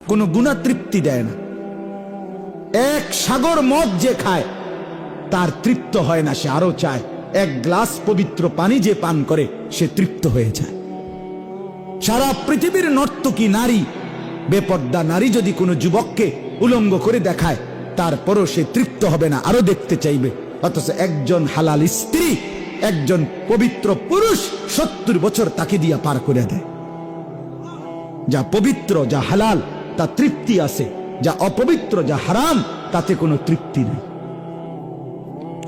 কোনো গুনাহ তৃপ্তি দেয় না। এক সাগর মদ যে খায় তার তৃপ্ত হয় না, সে আরো চায়। এক গ্লাস পবিত্র পানি যে পান করে সে তৃপ্ত হয়ে যায়। সারা পৃথিবীর নর্তকী নারী, বেপর্দা নারী যদি কোনো যুবককে উলঙ্গ করে দেখায়, তারপরও সে তৃপ্ত হবে না, আরো দেখতে চাইবে। অথচ একজন হালাল স্ত্রী, একজন পবিত্র পুরুষ 70 বছর তাকে দিয়া পার করে দেয়। যা পবিত্র, যা হালাল, তা তৃপ্তি আছে। যা অপবিত্র, যা হারাম, তাতে কোনো তৃপ্তি নেই।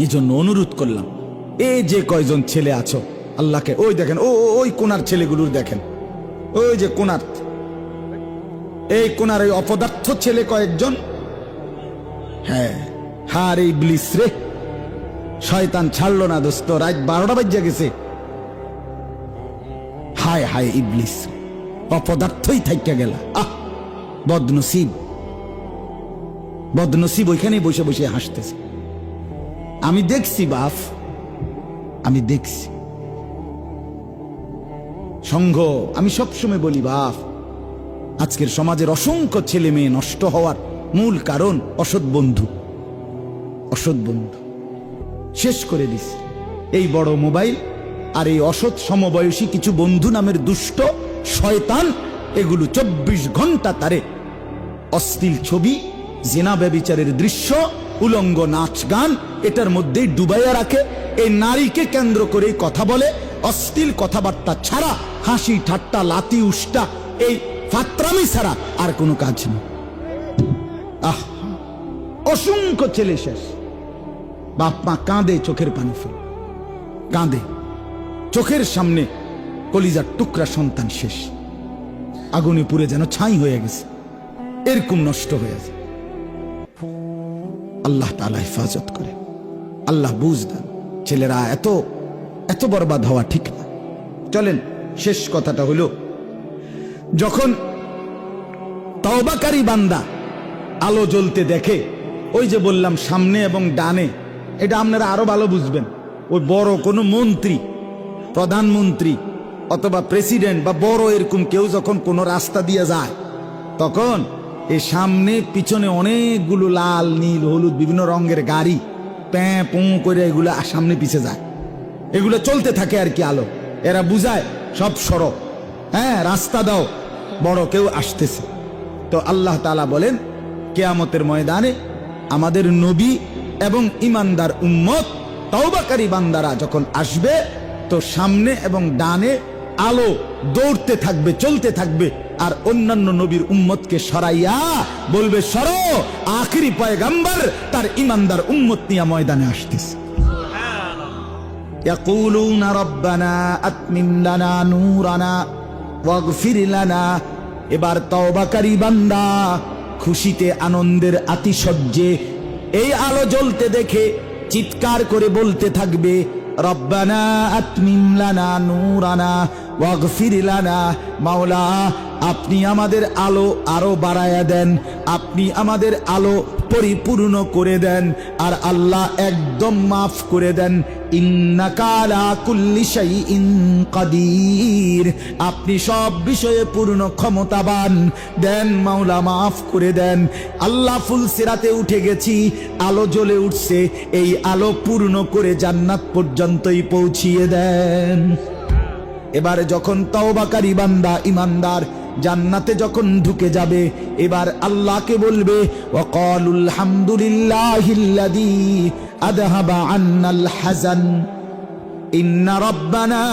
এই জন্য অনুরোধ করলাম, এই যে কয়জন ছেলে আছো, আল্লাহকে ওই দেখেন, ওই কোনার ছেলেগুলোর দেখেন, ওই যে কোনার, এই কোনার ওই অপদার্থ ছেলে কয়েকজন। হ্যাঁ, হার ইবলিস রে, শয়তান ছাড়লো না দোস্ত, রাত 12টা বাজে গেছে। হায় হায় ইবলিস, অপদার্থই থাইকা গেল। আহ, বদনসিব, বদনসিব ওইখানেই বসে বসে হাসতেছে। আমি দেখছি বাপ, আমি দেখছি সংঘ। আমি সবসময় বলি বাপ, আজকের সমাজের অসংখ্য ছেলে মেয়ে নষ্ট হওয়ার মূল কারণ অসৎ বন্ধু। অসৎ বন্ধু শেষ করে দিস। এই বড় মোবাইল আর এই অসৎ সমবয়সী কিছু বন্ধু নামের দুষ্ট শয়তান, এগুলো 24 ঘন্টা তারে অশ্লীল ছবি, জিনা ব্যভিচারের দৃশ্য, উলঙ্গ নাচ গান, এটার মধ্যেই ডুবাইয়া রাখে। এই নারীকে কেন্দ্র করে কথা বলে, অশ্লীল কথাবার্তা ছাড়া, হাসি ঠাট্টা লাতি উষ্টা, এই ফাত্রামি ছাড়া আর কোনো কাজ নেই। আহ, অসংখ্য ছেলে শেষ। বাপ মা কাঁদে, চোখের পানি ফেলে কাঁদে, চোখের সামনে কলিজার টুকরা সন্তান শেষ, আগুনে পুড়ে যেন ছাই হয়ে গেছে, এরকম নষ্ট হয়ে যায়। আল্লাহ তাআলা হেফাজত করে, আল্লাহ বুঝ দেন। ছেলেরা এত এত বরবাদ হওয়া ঠিক না। চলেন, শেষ কথাটা হলো, যখন তওবাকারী বান্দা আলো জ্বলতে দেখে, ওই যে বললাম সামনে এবং ডানে, এটা আপনারা আরো ভালো বুঝবেন। ওই বড় কোনো মন্ত্রী, প্রধানমন্ত্রী অথবা প্রেসিডেন্ট বা বড় এরকম কেউ যখন কোনো রাস্তা দিয়ে যায়, তখন এই সামনে পিছনে অনেকগুলো লাল নীল হলুদ বিভিন্ন রঙের গাড়ি প্যাঁ পো করে এগুলো সামনে পিছে যায়, এগুলো চলতে থাকে আর কি। আলো এরা বুঝায় সব সড়ক, হ্যাঁ রাস্তা দাও, বড় কেউ আসতেছে। তো আল্লাহ তাআলা বলেন, কিয়ামতের ময়দানে আমাদের নবী এবং ইমানদার উম্মত তওবাকারী বান্দারা যখন আসবে, তো সামনে এবং ডানে আলো দৌড়তে থাকবে, চলতে থাকবে, আর অন্যান্য নবীর উম্মতকে সরাইয়া বলবে, সরো, আখিরি পয়গম্বর তার ইমানদার উম্মত নিয়ে ময়দানে আসতেছে। ইয়াকুলুনা রব্বানা আতমিম লানা নূরানা ওয়াগফির লানা। এবার তওবাকারী বান্দা খুশিতে আনন্দের আতিশয্যে এই আলো জ্বলতে দেখে চিৎকার করে বলতে থাকবে, রব্বানা আতমিম লানা নূরানা ওয়াগফির লানা। মাওলা, আপনি আমাদের আলো আরো বাড়ায়া দেন, আপনি আমাদের আলো পরিপূর্ণ করে দেন, আর আল্লাহ একদম মাফ করে দেন। ইন্নাকা আলা কুল্লি শাইইন কাদির, আপনি সব বিষয়ে পূর্ণ ক্ষমতাবান। দেন মাওলা, মাফ করে দেন। আল্লাহ, ফুলসিরাতে উঠে গেছি, আলো জ্বলে উঠছে, এই আলো পূর্ণ করে জান্নাত পর্যন্তই পৌঁছিয়ে দেন। এবারে যখন তওবাকারী বান্দা ইমানদার জান্নাতে যখন ঢুকে যাবে, এবার আল্লাহকে বলবে, ওয়াকালুল হামদুলিল্লাহিল্লাযী আযহাবা আন্নাল হাযান ইন্না রাব্বানা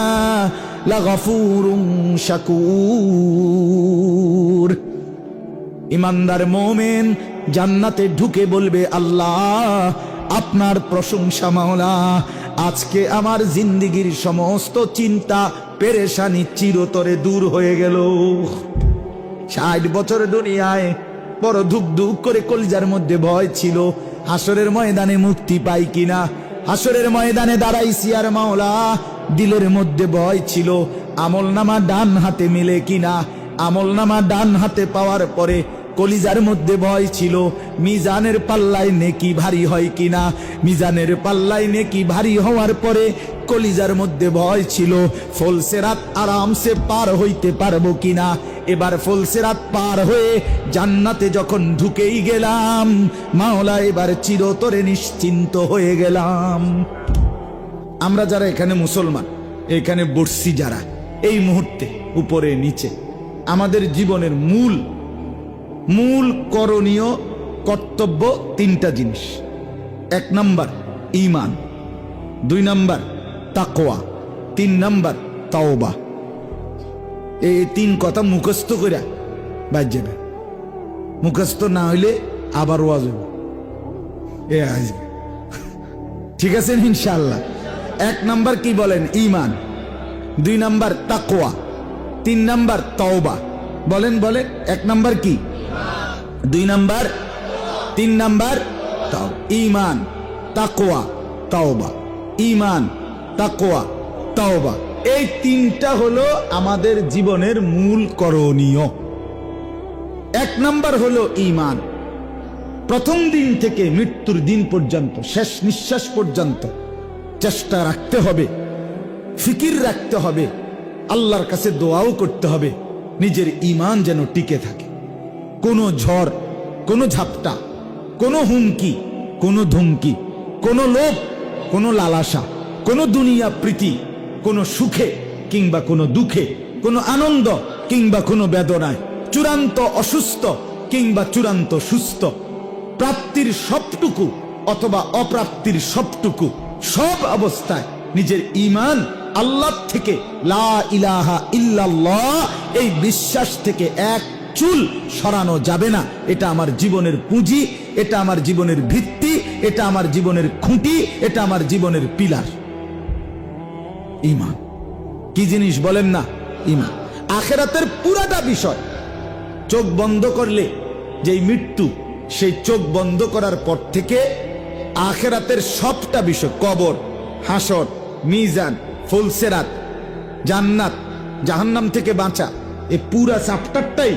লাগফুরুন শাকুর। ইমানদার মুমিন জান্নাতে ঢুকে বলবে, আল্লাহ আপনার প্রশংসা মাওলা, আজকে আমার জিন্দেগির সমস্ত চিন্তা পেরেশানি চিরতরে দূর হয়ে গেল। 60 বছর দুনিয়ায় বড় ধুক ধুক করে কলিজার মধ্যে ভয় ছিল, হাসরের ময়দানে মুক্তি পাই কিনা। হাসরের ময়দানে দাঁড়াইছি আর মাওলা, দিলের মধ্যে ভয় ছিল, আমলনামা ডান হাতে মিলে কিনা। আমলনামা ডান হাতে পাওয়ার পরে কলিজার মধ্যে ভয় ছিল মিজানের পাল্লায় নেকি ভারী হয় কিনা। মিজানের পাল্লায় নেকি ভারী হওয়ার পরে কলিজার মধ্যে ভয় ছিল ফুলসিরাত আরামসে পার হইতে পারবো কিনা। এবার ফুলসিরাত পার হয়ে জান্নাতে যখন ঢুকেই গেলাম, মাওলা এবার চিরতরে নিশ্চিন্ত হয়ে গেলাম। আমরা যারা এখানে মুসলমান, এখানে বসছি যারা এই মুহূর্তে উপরে নিচে, আমাদের জীবনের মূল করণীয় কর্তব্য তিনটা জিনিস। 1 নাম্বার ঈমান, 2 নাম্বার তাকওয়া, 3 নাম্বার তাওবা। এই 3 কথা মুখস্থ করে বাদ যাবে। মুখস্থ না হইলে আবার ওয়াজ হবে, এ আসবে। ঠিক আছে ইনশাআল্লাহ। 1 নাম্বার কি বলেন? ঈমান। 2 নাম্বার তাকওয়া, 3 নাম্বার তাওবা। বলেন বলেন। 1 নাম্বার কি? 2 নাম্বার, 3 নাম্বার ঈমান, তাকওয়া, তাওবা। ঈমান, তাকওয়া, তাওবা, এই 3টা হলো আমাদের জীবনের মূল করণীয়। 1 নাম্বার হলো ঈমান। প্রথম দিন থেকে মৃত্যুর দিন পর্যন্ত, শেষ নিঃশ্বাস পর্যন্ত চেষ্টা রাখতে হবে, ফিকির রাখতে হবে, আল্লাহর কাছে দোয়াও করতে হবে নিজের ঈমান যেন টিকে থাকে। কোনো ঝড়, কোনো ঝাপটা, কোনো হুমকি, কোনো ধুমকি, কোনো লোভ, কোনো লালাসা, কোনো দুনিয়া প্রীতি, কোনো সুখে কিংবা কোনো দুঃখে, কোনো আনন্দ কিংবা কোনো বেদনায়, চূড়ান্ত অসুস্থ কিংবা চূড়ান্ত সুস্থ, প্রাপ্তির সবটুকু অথবা অপ্রাপ্তির সবটুকু, সব অবস্থায় নিজের ঈমান আল্লাহ থেকে লা ইলাহা ইল্লাল্লাহ এই বিশ্বাস থেকে এক চুল সরানো যাবে না। এটা আমার জীবনের পুঁজি, এটা আমার জীবনের ভিত্তি, এটা আমার জীবনের খুঁটি, এটা আমার জীবনের পিলার। ঈমান কি জিনিস বলেন না? ঈমান আখিরাতের পুরাটা বিষয়। চোখ বন্ধ করলে যেই মৃত্যু, সেই চোখ বন্ধ করার পর থেকে আখিরাতের সবটা বিষয়, কবর, হাসর, মিজান, ফুলসিরাত, জান্নাত, জাহান্নাম থেকে বাঁচা, এই পুরা চ্যাপ্টারটাই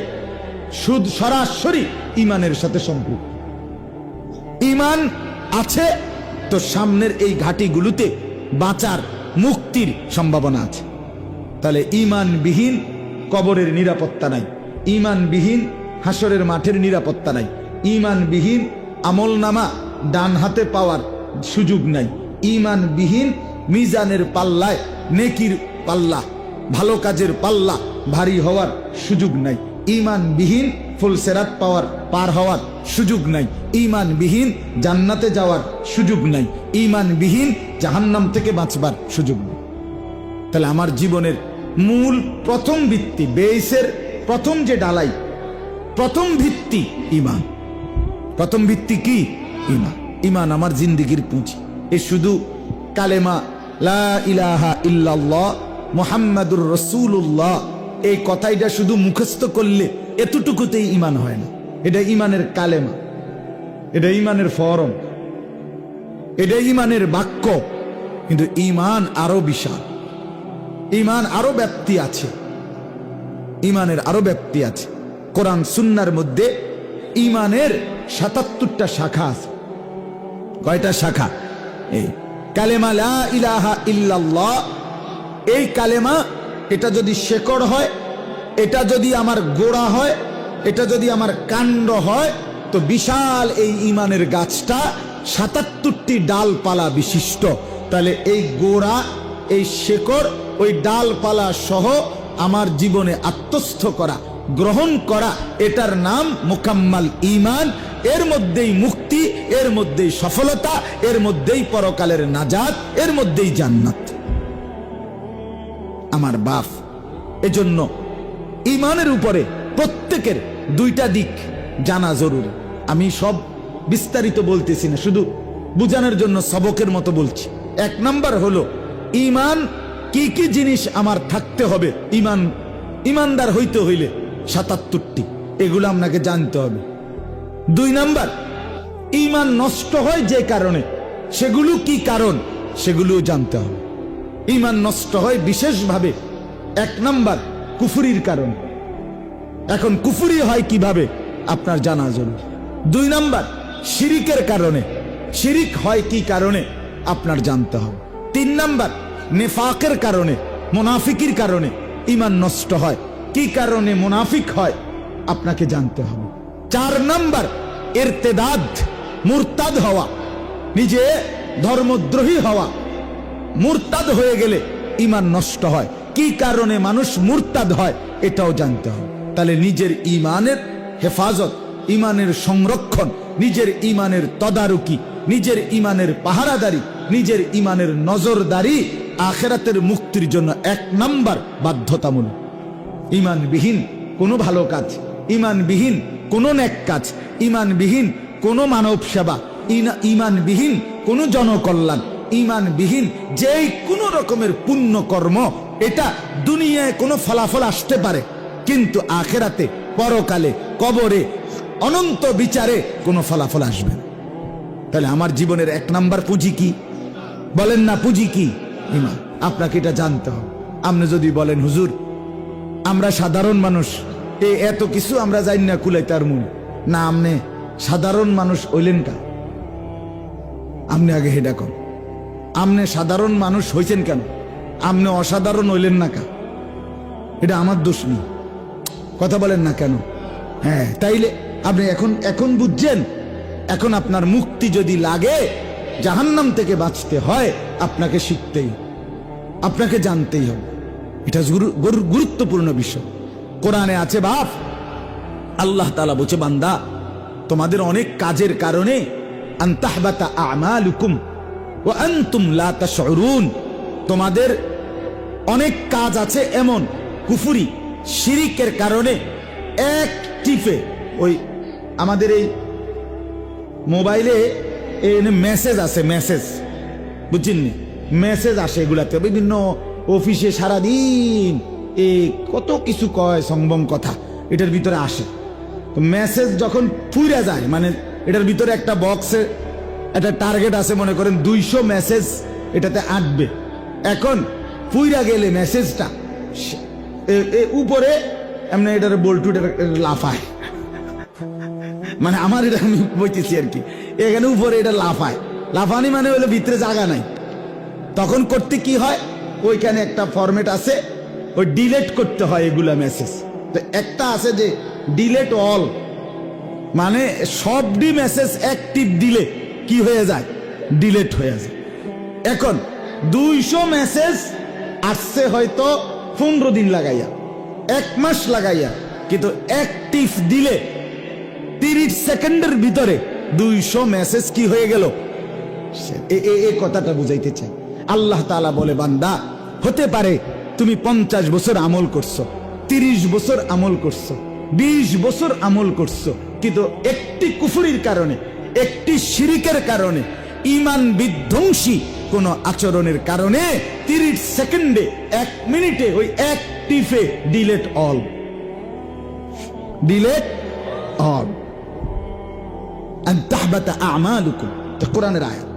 সরাসরি ঈমানের সাথে সম্পৃক্ত। ঈমান আছে তো সামনের এই ঘাটিগুলোতে বাঁচার, মুক্তির সম্ভাবনা আছে। তাহলে ঈমানবিহীন কবরের নিরাপত্তা নাই, ঈমানবিহীন হাসরের মাঠের নিরাপত্তা নাই, ঈমানবিহীন আমলনামা ডান হাতে পাওয়ার সুযোগ নাই, ঈমানবিহীন মিজানের পাল্লায়, নেকির পাল্লা, ভালো কাজের পাল্লা ভারী হওয়ার সুযোগ নাই, ঈমানবিহীন ফুলসিরাত পার হওয়ার সুযোগ নাই, ঈমানবিহীন জান্নাতে যাওয়ার সুযোগ নাই, ঈমানবিহীন জাহান্নাম থেকে বাঁচবার সুযোগ নেই। তাহলে আমার জীবনের মূল প্রথম ভিত্তি, বেসের প্রথম যে ডালাই, প্রথম ভিত্তি ঈমান। প্রথম ভিত্তি কি? ঈমান। ঈমান আমার জিন্দেগির পুঁজি। এ শুধু কালেমা লা ইলাহা ইল্লাল্লাহ মুহাম্মাদুর রাসূলুল্লাহ এই কথাটা শুধু মুখস্থ করলে এতটুকুতেই ঈমান হয় না। এটা ঈমানের কালেমা, এটা ঈমানের ফরম, এটা ঈমানের বাক্য। কিন্তু ঈমান আরো বিশাল, ঈমান আরো ব্যাপ্তি আছে, ঈমানের আরো ব্যাপ্তি আছে। কোরআন সুন্নাহর মধ্যে ঈমানের ৭৭টা শাখা আছে। কয়টা শাখা? এই কালেমা লা ইলাহা ইল্লাল্লাহ, এই কালেমা, এটা যদি শেকড় হয়, এটা যদি আমার গোড়া হয়, এটা যদি আমার কাণ্ড হয়, তো বিশাল এই ঈমানের গাছটা ৭৭টি ডালপালা বিশিষ্ট। তাহলে এই গোড়া, এই শেকড়, ওই ডালপালা সহ আমার জীবনে আত্মস্থ করা, গ্রহণ করা, এটার নাম মুকাম্মাল ঈমান। এর মধ্যেই মুক্তি, এর মধ্যেই সফলতা, এর মধ্যেই পরকালের নাজাত, এর মধ্যেই জান্নাত। আমার বাপ, এজন্য ঈমানের উপরে প্রত্যেকের 2টা দিক জানা জরুরি। আমি সব বিস্তারিত বলতেছি না, শুধু বুঝানোর জন্য সবকের মতো বলছি। 1 নাম্বার হলো ঈমান, কি কি জিনিস আমার থাকতে হবে ঈমানদার হইতে হইলে ৭৭টি, এগুলো আপনাকে জানতে হবে। 2 নাম্বার, ঈমান নষ্ট হয় যে কারণে, সেগুলো কি কারণ, সেগুলো জানতে হবে। ঈমান নষ্ট হয় বিশেষভাবে 1 নাম্বার কুফরির কারণ। এখন কুফরি হয় কিভাবে? আপনার জানা জরুরি। 2 নাম্বার, শিরিকের কারণে, শিরিক হয় কি কারণে আপনার জানতে হবে। 3 নাম্বার, নেফাকের কারণে, মুনাফিকির কারণে ঈমান নষ্ট হয়, কি কারণে মুনাফিক হয় আপনাকে জানতে হবে। 4 নাম্বার, ইরতিদাদ, মুরতাদ হওয়া, নিজে ধর্মদ্রোহী হওয়া। মুরতাদ হয়ে গেলে ঈমান নষ্ট হয়, কি কারণে মানুষ মুরতাদ হয় এটাও জানতে হবে। তাহলে নিজের ঈমানের হেফাজত, ঈমানের সংরক্ষণ, নিজের ঈমানের তদারকি, নিজের ঈমানের পাহারাদারি, নিজের ঈমানের নজরদারি আখিরাতের মুক্তির জন্য 1 নাম্বার বাধ্যতামূলক। ঈমানবিহীন কোনো ভালো কাজ, ঈমানবিহীন কোনো নেক কাজ, ঈমানবিহীন কোনো মানব সেবা, ঈমানবিহীন কোনো জনকল্যাণ, ঈমানবিহীন যেই কোনো রকমের পুণ্য কর্ম, এটা দুনিয়ায় কোনো ফলাফল আসতে পারে, কিন্তু আখিরাতে, পরকালে, কবরে, অনন্ত বিচারে কোনো ফলাফল আসবে না। তাহলে আমার জীবনের 1 নাম্বার পুঁজি কি? বলেন না, পুঁজি কি? ঈমান। আপনাকে এটা জানতে হবে। আপনি যদি বলেন হুজুর আমরা সাধারণ মানুষ, এত কিছু আমরা জানি না কুলাইতার মূল না, আপনি সাধারণ মানুষ হইলেন কা? আপনি আগে হেডা কর, আপনি সাধারণ মানুষ হইছেন কেন? আপনি অসাধারণ হইলেন না কা? এটা আমার দোষ নেই, কথা বলেন না কেন? হ্যাঁ, তাইলে আপনি এখন বুঝছেন। এখন আপনার মুক্তি যদি লাগে, জাহান্নাম থেকে বাঁচতে হয়, আপনাকে শিখতেই, আপনাকে জানতেই হবে। এটা গুরুত্বপূর্ণ বিষয়। কোরআনে আছে বাপ, আল্লাহ তাআলা বলছে বান্দা তোমাদের অনেক কাজের কারণে আনতাহবাতা আমালুকুম ওয়া আনতুম লা তাশউরুন, তোমাদের অনেক কাজ আছে এমন কুফরি শিরিকের কারণে এক টিপে, ওই আমাদের এই মোবাইলে মেসেজ আছে, মেসেজ বুঝছেন, মেসেজ আসে, এগুলাতে বিভিন্ন অফিসে সারাদিন এই কত কিছু কয় সংবং কথা এটার ভিতরে আসে। তো মেসেজ যখন ফুইরা যায়, মানে এটার ভিতরে একটা বক্সে একটা টার্গেট আছে, মনে করেন 200 মেসেজ এটাতে আটবে। এখন ফুইরা গেলে মেসেজটা উপরে এমনি এটার বল্টু লাফায়, মানে আমার এটা আমি বলতেছি আর কি, এখানে উপরে এটা লাফায়, লাফানি মানে হলো ভিতরে জায়গা নাই। তখন করতে কি হয়, ওইখানে একটা ফরম্যাট আছে, ওই ডিলেট করতে হয় এগুলা মেসেজ। তো একটা আছে যে ডিলেট অল, মানে সবটি মেসেজ অ্যাক্টিভ দিলে কি হয়ে যায়, ডিলেট হয়ে যায়। এখন 200 মেসেজ আসছে হয়তো 15 দিন লাগাইয়া, 1 মাস লাগাইয়া, কিন্তু অ্যাক্টিভ দিলে 30 সেকেন্ডের ভিতরে 200 মেসেজ কি হয়ে গেল। এই কথাটা বুঝাইতে চাই। আল্লাহ তাআলা বলে বান্দা, হতে পারে তুমি 50 বছর আমল করছো, 30 বছর আমল করছো, 20 বছর আমল করছো, কিন্তু একটি কুফরির কারণে, একটি শিরিকের কারণে, ঈমান বিধ্বংসী কোন আচরণের কারণে 30 সেকেন্ডে, 1 মিনিটে, ওই এক টিপে ডিলেট অল, ডিলেট অল, আন তাহবাতা আমালুকুম, এটা কোরআনের আয়াত।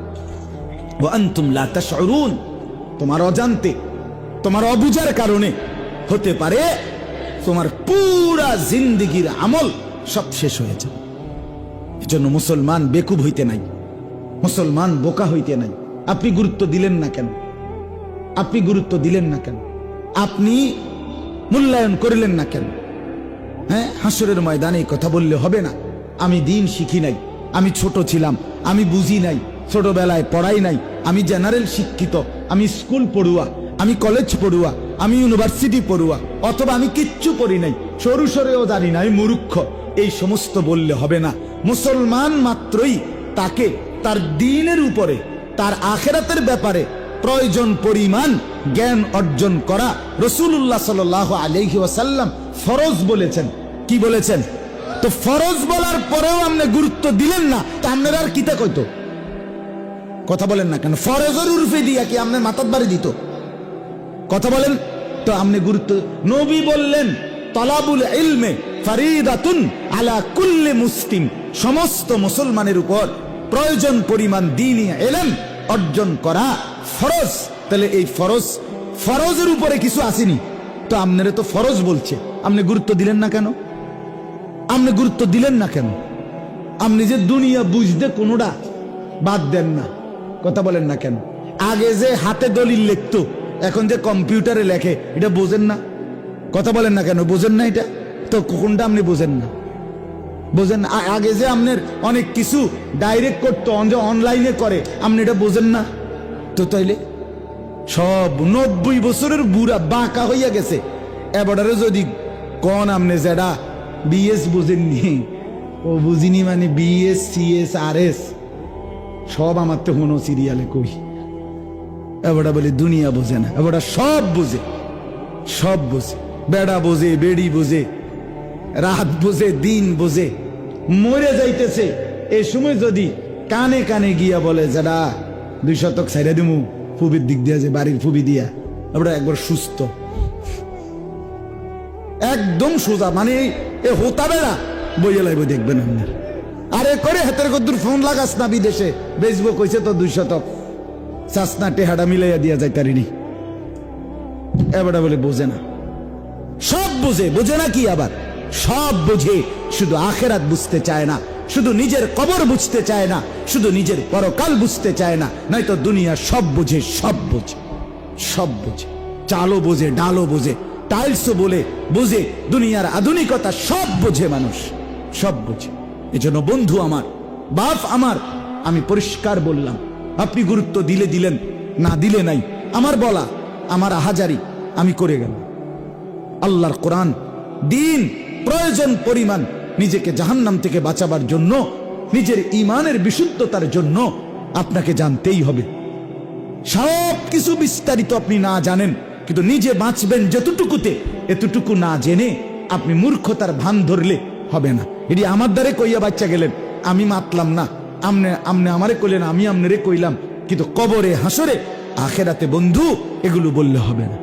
ওয়া আনতুম লা তাশউরুন, তোমার অজান্তে, তোমার অবুঝার কারণে হতে পারে তোমার পুরা জিন্দেগির আমল সব শেষ হয়ে যাবে। এজন্য মুসলমান বেকুব হইতে নাই, মুসলমান বোকা হইতে নাই। আপনি গুরুত্ব দিলেন না কেন? আপনি গুরুত্ব দিলেন না কেন? আপনি মূল্যায়ন করিলেন না কেন? হ্যাঁ, হাসরের ময়দানে কথা বললে হবে না আমি দিন শিখি নাই, আমি ছোট ছিলাম, আমি বুঝি নাই, ছোটবেলায় পড়াই নাই, আমি জেনারেল শিক্ষিত, আমি স্কুল পড়ুয়া, আমি কলেজ পড়ুয়া, আমি ইউনিভার্সিটি পড়ুয়া, অথবা আমি কিচ্ছু পড়ি নাই, সরু সরেও জানি না, আমি মূর্খ। এই সমস্ত বললে হবে না। মুসলমান মাত্রই তাকে তার দ্বীনের উপরে, তার আখিরাতের ব্যাপারে প্রয়োজন পরিমাণ জ্ঞান অর্জন করা রাসূলুল্লাহ সাল্লাল্লাহু আলাইহি ওয়াসাল্লাম ফরজ বলেছেন। কি বলেছেন? তো ফরজ বলার পরেও আপনি গুরুত্ব দিলেন না, তা আপনার আর কিতা কইতো? কথা বলেন না কেন? ফরজের উরফে দিয়া কি আপনি মাথাত বাড়ি দিত? কথা বলেন তো। আপনি গুরুত্ব, নবী বললেন তালাবুল ইলমে ফারিদাতুন আলা কুল্লি মুসলিম, সমস্ত মুসলমানের উপর প্রয়োজন পরিমাণ দ্বীনি ইলম অর্জন করা ফরজ। তাহলে এই ফরজের উপরে কিছু আসেনি, তো আপনারে তো ফরজ বলছে, আপনি গুরুত্ব দিলেন না কেন? আপনি গুরুত্ব দিলেন না কেন? আপনি যে দুনিয়া বুঝতে কোনোটা বাদ দেন না, কথা বলেন না কেন? আগে যে হাতে দলিল লিখতো, এখন যে কম্পিউটারে লেখে, এটা বোঝেন না? কথা বলেন না কেন? বোঝেন না এটা? তো কোনটা আপনি বোঝেন না? বোঝেন? আগে যে আপনার অনেক কিছু ডাইরেক্ট করতো, অনলাইনে করে, আপনি এটা বোঝেন না? তো তাইলে সব 90 বছরের বুড়া বাঁকা হইয়া গেছে, এবারে যদি কোন আপনি যেটা বিএস বুঝেননি, ও বুঝিনি মানে বিএস সিএস আর এস সব আমার তো হনো সিরিয়ালে কই। এবারে বলে দুনিয়া বোঝে না, এবারে সব বোঝে, সব বোঝে, বেড়া বোঝে, বেড়ি বোঝে, রাত বোঝে, দিন বোঝে, মরে যাইতেছে। এই সময় যদি কানে কানে গিয়া বলে যারা 2 শতক ছাইড়া দিমু ফুবির দিক দিয়া, যে বাড়ির ফুবি দিয়া, আমরা একবার সুস্থ, একদম সোজা, মানে এ হোতা বেড়া বইয়ে লাইব দেখবেন আপনার। আরে করে হাতের কদ্দুর ফোন লাগাস না, বিদেশে বেচবো কইছে তো 2 শতক, চাষনা টেহাটা মিলাইয়া দিয়া যাইতারিনি। এবারে বলে বোঝে না, সব বোঝে, বোঝে না কি আবার সব বোঝে, শুধু আখেরাত বুঝতে চায় না, শুধু নিজের কবর বুঝতে চায় না, শুধু নিজের পরকাল বুঝতে চায় না, নয়তো দুনিয়া সব বোঝে, সব বোঝে, সব বোঝে, চালও বোঝে, ডালও বোঝে, টাইলসও বলে বোঝে, দুনিয়ার আধুনিকতা সব বোঝে মানুষ, সব বোঝে। এজন্য বন্ধু আমার, বাপ আমার, আমি পরিষ্কার বললাম, আপনি গুরুত্ব দিলে দিলেন, না দিলে নাই, আমার বলা, আমার আহাজারি আমি করে গেলাম। আল্লাহর কোরআন দিন প্রয়োজন পরিমাণ নিজেকে জাহান্নাম থেকে বাঁচাবার জন্য, নিজের ঈমানের বিশুদ্ধতার জন্য আপনাকে জানতেই হবে। সব কিছু বিস্তারিত আপনি না জানেন, কিন্তু নিজে বাঁচবেন যতটুকুতে, এতটুকু না জেনে আপনি মূর্খতার ভান ধরলে হবে না। এটি আমার দ্বারে কইয়া বাচ্চা গেলেন, আমি মাতলাম না, আমনে আমারে কইলেন, আমি আমনেরে কইলাম, কিন্তু কবরে, হাসরে, আখেরাতে বন্ধু এগুলো বললে হবে না,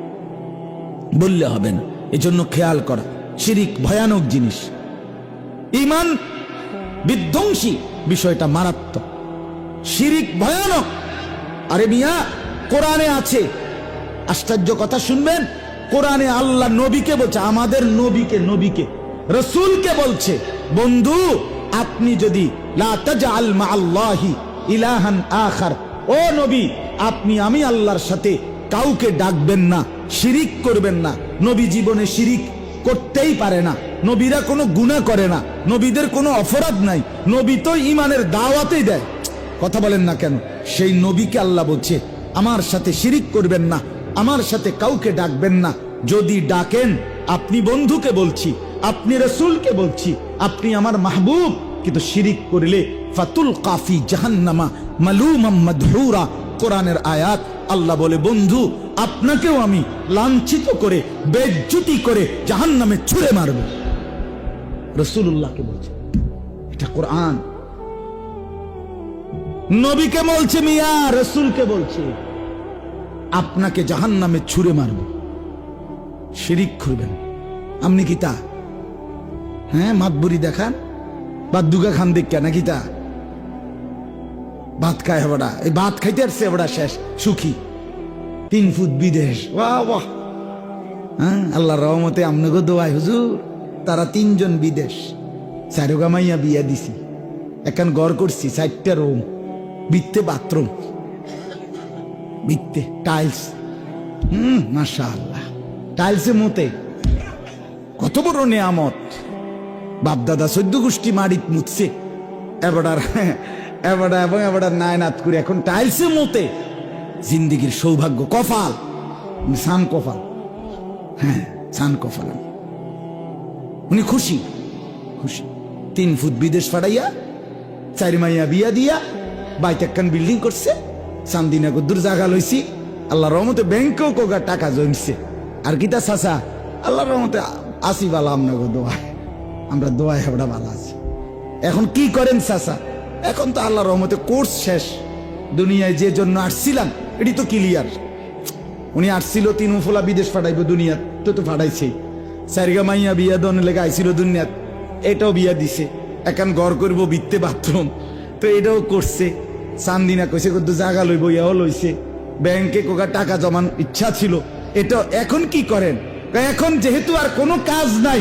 বললে হবে না। এজন্য খেয়াল করা, শিরিক ভয়ানক জিনিস, ঈমান বিধ্বংসী, বিষয়টা মারাত্মক, শিরিক ভয়ানক। আরে মিয়া, কোরআনে আছে, আশ্চর্য কথা শুনবেন, কোরআনে আল্লাহ নবীকে বলছে, আমাদের নবীকে রাসূলকে বলছে, বন্ধু আপনি যদি লা তাজআল মাআল্লাহি ইলাহান আখার, ও নবী আপনি আমি আল্লাহর সাথে কাউকে ডাকবেন না, শিরিক করবেন না। নবী জীবনে শিরিক করতেই পারে না, নবীরা কোনো গুনাহ করে না, নবীদের কোনো অপরাধ নাই, নবী তো ঈমানের দাওয়াতই দেয়, কথা বলেন না কেন? সেই নবীকে আল্লাহ বলছে আমার সাথে শিরিক করবেন না, আমার সাথে কাউকে ডাকবেন না। যদি ডাকেন, আপনি বন্ধুকে বলছি, আপনি রাসূলকে বলছি, আপনি আমার মাহবুব, কিন্তু শিরিক করলে ফাতুল কাফি জাহান্নামা মালুমাম মাদহুরা, কোরআনের আয়াত। আল্লাহ বলে বন্ধু আপনাকেও আমি লাঞ্ছিত করে, বেজ্জতি করে জাহান্নামে ছুঁড়ে মারব। রাসূলুল্লাহকে বলছে, এটা কোরআন, নবীকে বলছে মিয়া, রাসূলকে বলছে আপনাকে জাহান্নামে ছুঁড়ে মারব, শিরিক করবেন। আপনি কি তা? হ্যাঁ, মাতবুরি দেখান, বাদুগা খান দেখা নাকি তা? ভাত খায় বড়া, এই ভাত খাইতে আসছে বড়া, শেষ সুখী, 3 ফুট বিদেশ, বাহ বাহ। হ্যাঁ, আল্লাহর রহমতে আমনগো দোয়াই হুজুর, তারা 3 জন বিদেশ, 4 গামাইয়া বিয়া দিছি, এখন ঘর করছি, 4টা রুম, বিত্তে বাথরুম, বিত্তে টাইলস, মাশাআল্লাহ, টাইলসে মতে কত বড় নেয়ামত। বাপদাদা 14 গোষ্ঠী মাড়িত মুতছে, এবাডার এবং এবাডার নায়নাত করে এখন টাইলসে মতে, জিন্দিগির সৌভাগ্য, কপাল, সান কপাল, হ্যাঁ সান কপাল। উনি খুশি, খুশি, 3 ফুট বিদেশ ফাড়াইয়া, 4 মাইয়া বিয়া দিয়া, বাইতে একখান বিল্ডিং করছে, চান্দিনা গদ্দুর জায়গা লইছি, আল্লাহর রহমতে ব্যাংকেও কোগা টাকা জমছে। আর কিতা চাচা, আল্লাহর রহমতে আসি বালা, আপনাকে দোয়ায়, আমরা দোয়ায় হেবড়া ভালো আছি। এখন কি করেন চাচা? এখন তো আল্লাহর রহমতে কোর্স শেষ, দুনিয়ায় যে জন্য আসছিলাম এটি তো ক্লিয়ার। উনি আসছিল 3 উফলা বিদেশ ফাটাইব, দুনিয়াত তো ফাটাইছে, 4 মাইয়া বিয়া দন লেগে আইছিল দুনিয়াত, এটাও বিয়া দিছে, এখন ঘর করবো, বিত্তে বাথরুম, তো এটাও করছে। চান্দিনা কইছে কত জায়গা লইব, ইয়াও লইছে, ব্যাংকে কোকা টাকা জমান ইচ্ছা ছিল, এটা এখন কি করেন? এখন যেহেতু আর কোনো কাজ নাই,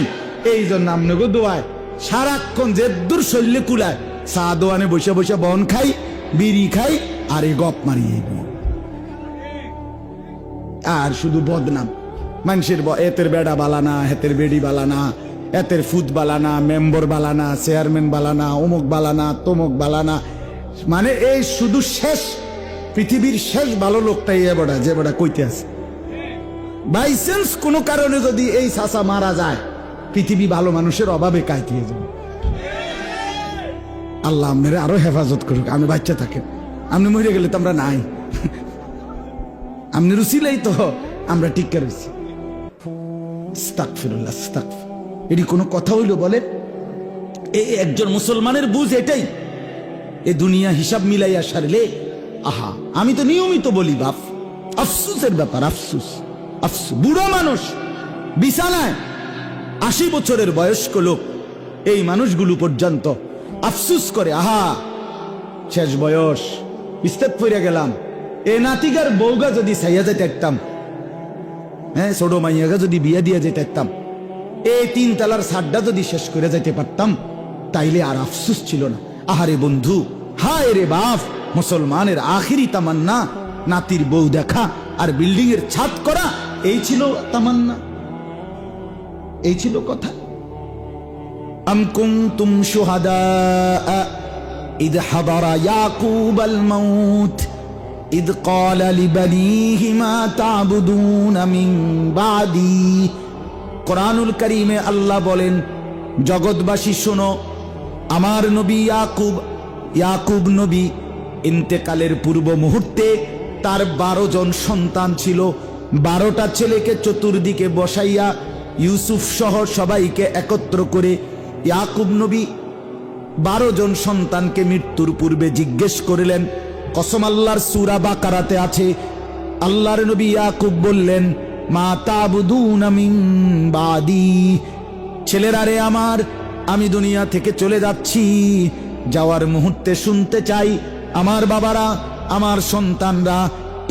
এই জন্য আপনাকে দোয়ায় সারাক্ষণ যে দূর শৈলে কুলায় চা দোয়ানে বসে বসে বন খাই, বিড়ি খাই, আর এই গপ মারিয়ে আর শুধু বদনাম। মানুষের এতের বেড়া বালানা, হেতের বেড়ি বালানা, এতের ফুট বালানা, মেম্বর বালানা, চেয়ারম্যান বালানা, অমুক বালানা, তমুক বালানা। মানে এই শুধু শেষ, পৃথিবীর শেষ ভালো লোকটাই এ বড়া, যে বড়া কইতে আছে। বাই চান্স কোনো কারণে যদি এই চাচা মারা যায়, পৃথিবী ভালো মানুষের অভাবে কাটিয়ে যাবে। আল্লাহ আপনারা আরো হেফাজত করুক। আপনি বাচ্চা থাকেন, আপনি মরে গেলে তো আমরা নাই, আপনি রুচিলেই তো আমরা টিকা রয়েছি। আস্তাগফিরুল্লাহ, আস্তাগফির। এটি কোনো কথা হইল বলে? এই একজন মুসলমানের বুঝ এটাই। এ দুনিয়া হিসাব মিলাইয়া সারলে, আহা, আমি তো নিয়মিত বলি বাপ, আফসুসের ব্যাপার, আফসুস, আফসুস। বুড়ো মানুষ বিছানায়, 80 বছরের বয়স্ক লোক, এই মানুষগুলো পর্যন্ত আফসুস করে, আহা শেষ বয়স, ইস্তেত পড়ে গেলাম। এ নাতিকার বউগা যদি ছাইয়া যেতে একতাম, হ্যাঁ, ছোট মাইয়াগা যদি বিয়া দিয়ে যেতে একতাম, এই 3 তালার সাড্ডা যদি শেষ করে যেতে পারতাম, তাইলে আর আফসুস ছিল না। আহারে বন্ধু, হায় রে বাপ, মুসলমানের আখিরি তামান্না নাতির বউ দেখা আর বিল্ডিং এর ছাদ করা, এই ছিল তামান্না, এই ছিল কথা। আম কুনতুম শুহাদা ইদ হাদারা ইয়াকুব আল মাউত ইদ ক্বালা লিবানিহি মা তা'বুদুনা মিন বাদি। কোরআনুল কারীমে আল্লাহ বলেন, জগৎবাসী শোনো, আমার নবী ইয়াকুব নবী ইন্তেকালের পূর্ব মুহূর্তে তার 12 জন সন্তান ছিল। 12টা ছেলেকে চতুর্দিকে বসাইয়া ইউসুফ সহ সবাইকে একত্র করে ইয়াকুব নবী 12 জন সন্তানকে মৃত্যুর পূর্বে জিজ্ঞেস করিলেন। কসম আল্লাহর সূরা বাকারাতে আছে, আল্লাহর নবী ইয়াকুব বললেন, মা তা'বুদুনা মিন বাদি, ছেলেরা রে আমার, আমি দুনিয়া থেকে চলে যাচ্ছি, যাওয়ার মুহূর্তে শুনতে চাই, আমার বাবারা, আমার সন্তানরা,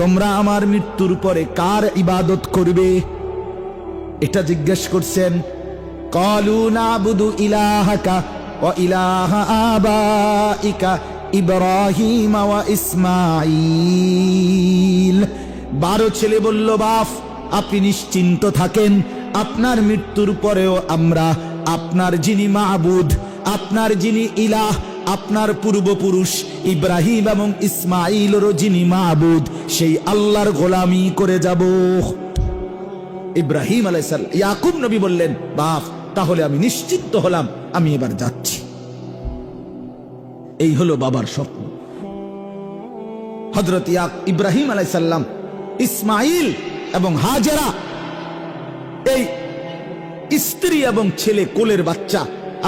তোমরা আমার মৃত্যুর পরে কার ইবাদত করবে? এটা জিজ্ঞেস করছেন। ক্বালু না'বুদু ইলাহাকা ওয়া ইলাহা আবাইকা ইব্রাহিম ওয়া ইসমাঈল। 12 ছেলে বলল, বাপ আপনি নিশ্চিন্ত থাকেন, আপনার মৃত্যুর পরেও আমরা আপনার যিনি মাবুদ, আপনার যিনি ইলাহ, আপনার পূর্বপুরুষ ইব্রাহিম এবং ইসমাঈলেরও যিনি মাবুদ, সেই আল্লাহর গোলামি করে যাব। ইব্রাহিম আলাইহিস সালাম, ইয়াকুব নবী বললেন, বাপ তাহলে আমি নিশ্চিন্ত হলাম, আমি এবার যাচ্ছি। এই হলো বাবার স্বপ্ন। হযরত ইব্রাহিম আলাইহিস সালাম, ইসমাঈল এবং হাজেরা, এই স্ত্রী এবং ছেলে, কোলের বাচ্চা।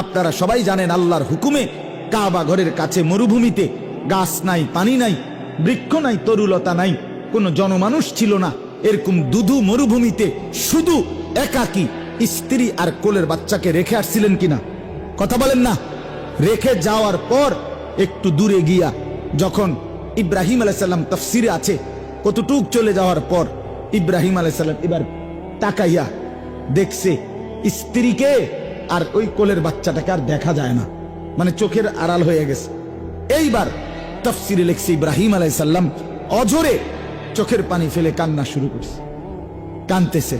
আপনারা সবাই জানেন, আল্লাহর হুকুমে কাবা ঘরের কাছে মরুভূমিতে, গাছ নাই, পানি নাই, বৃক্ষ নাই, তরুলতা নাই, কোনো জনমানুষ ছিল না, এরকম দুধু মরুভূমিতে শুধু একাকী স্ত্রী আর কোলের বাচ্চাকে রেখে আসছিলেন কিনা? কথা বলেন না। রেখে যাওয়ার পর একটু দূরে গিয়া যখন ইব্রাহিম আলাইহিস সালাম, তাফসিরে আছে, কতটুক চলে যাওয়ার পর ইব্রাহিম আলাইহিস সালাম এবার তাকাইয়া দেখছে স্ত্রীকে আর ওই কোলের বাচ্চাটাকে আর দেখা যায় না, মানে চোখের আড়াল হয়ে গেছে। এইবার তাফসিরে লিখছে, ইব্রাহিম আলাইহিস সালাম অঝরে চোখের পানি ফেলে কান্না শুরু করছে, কাঁদতেছে।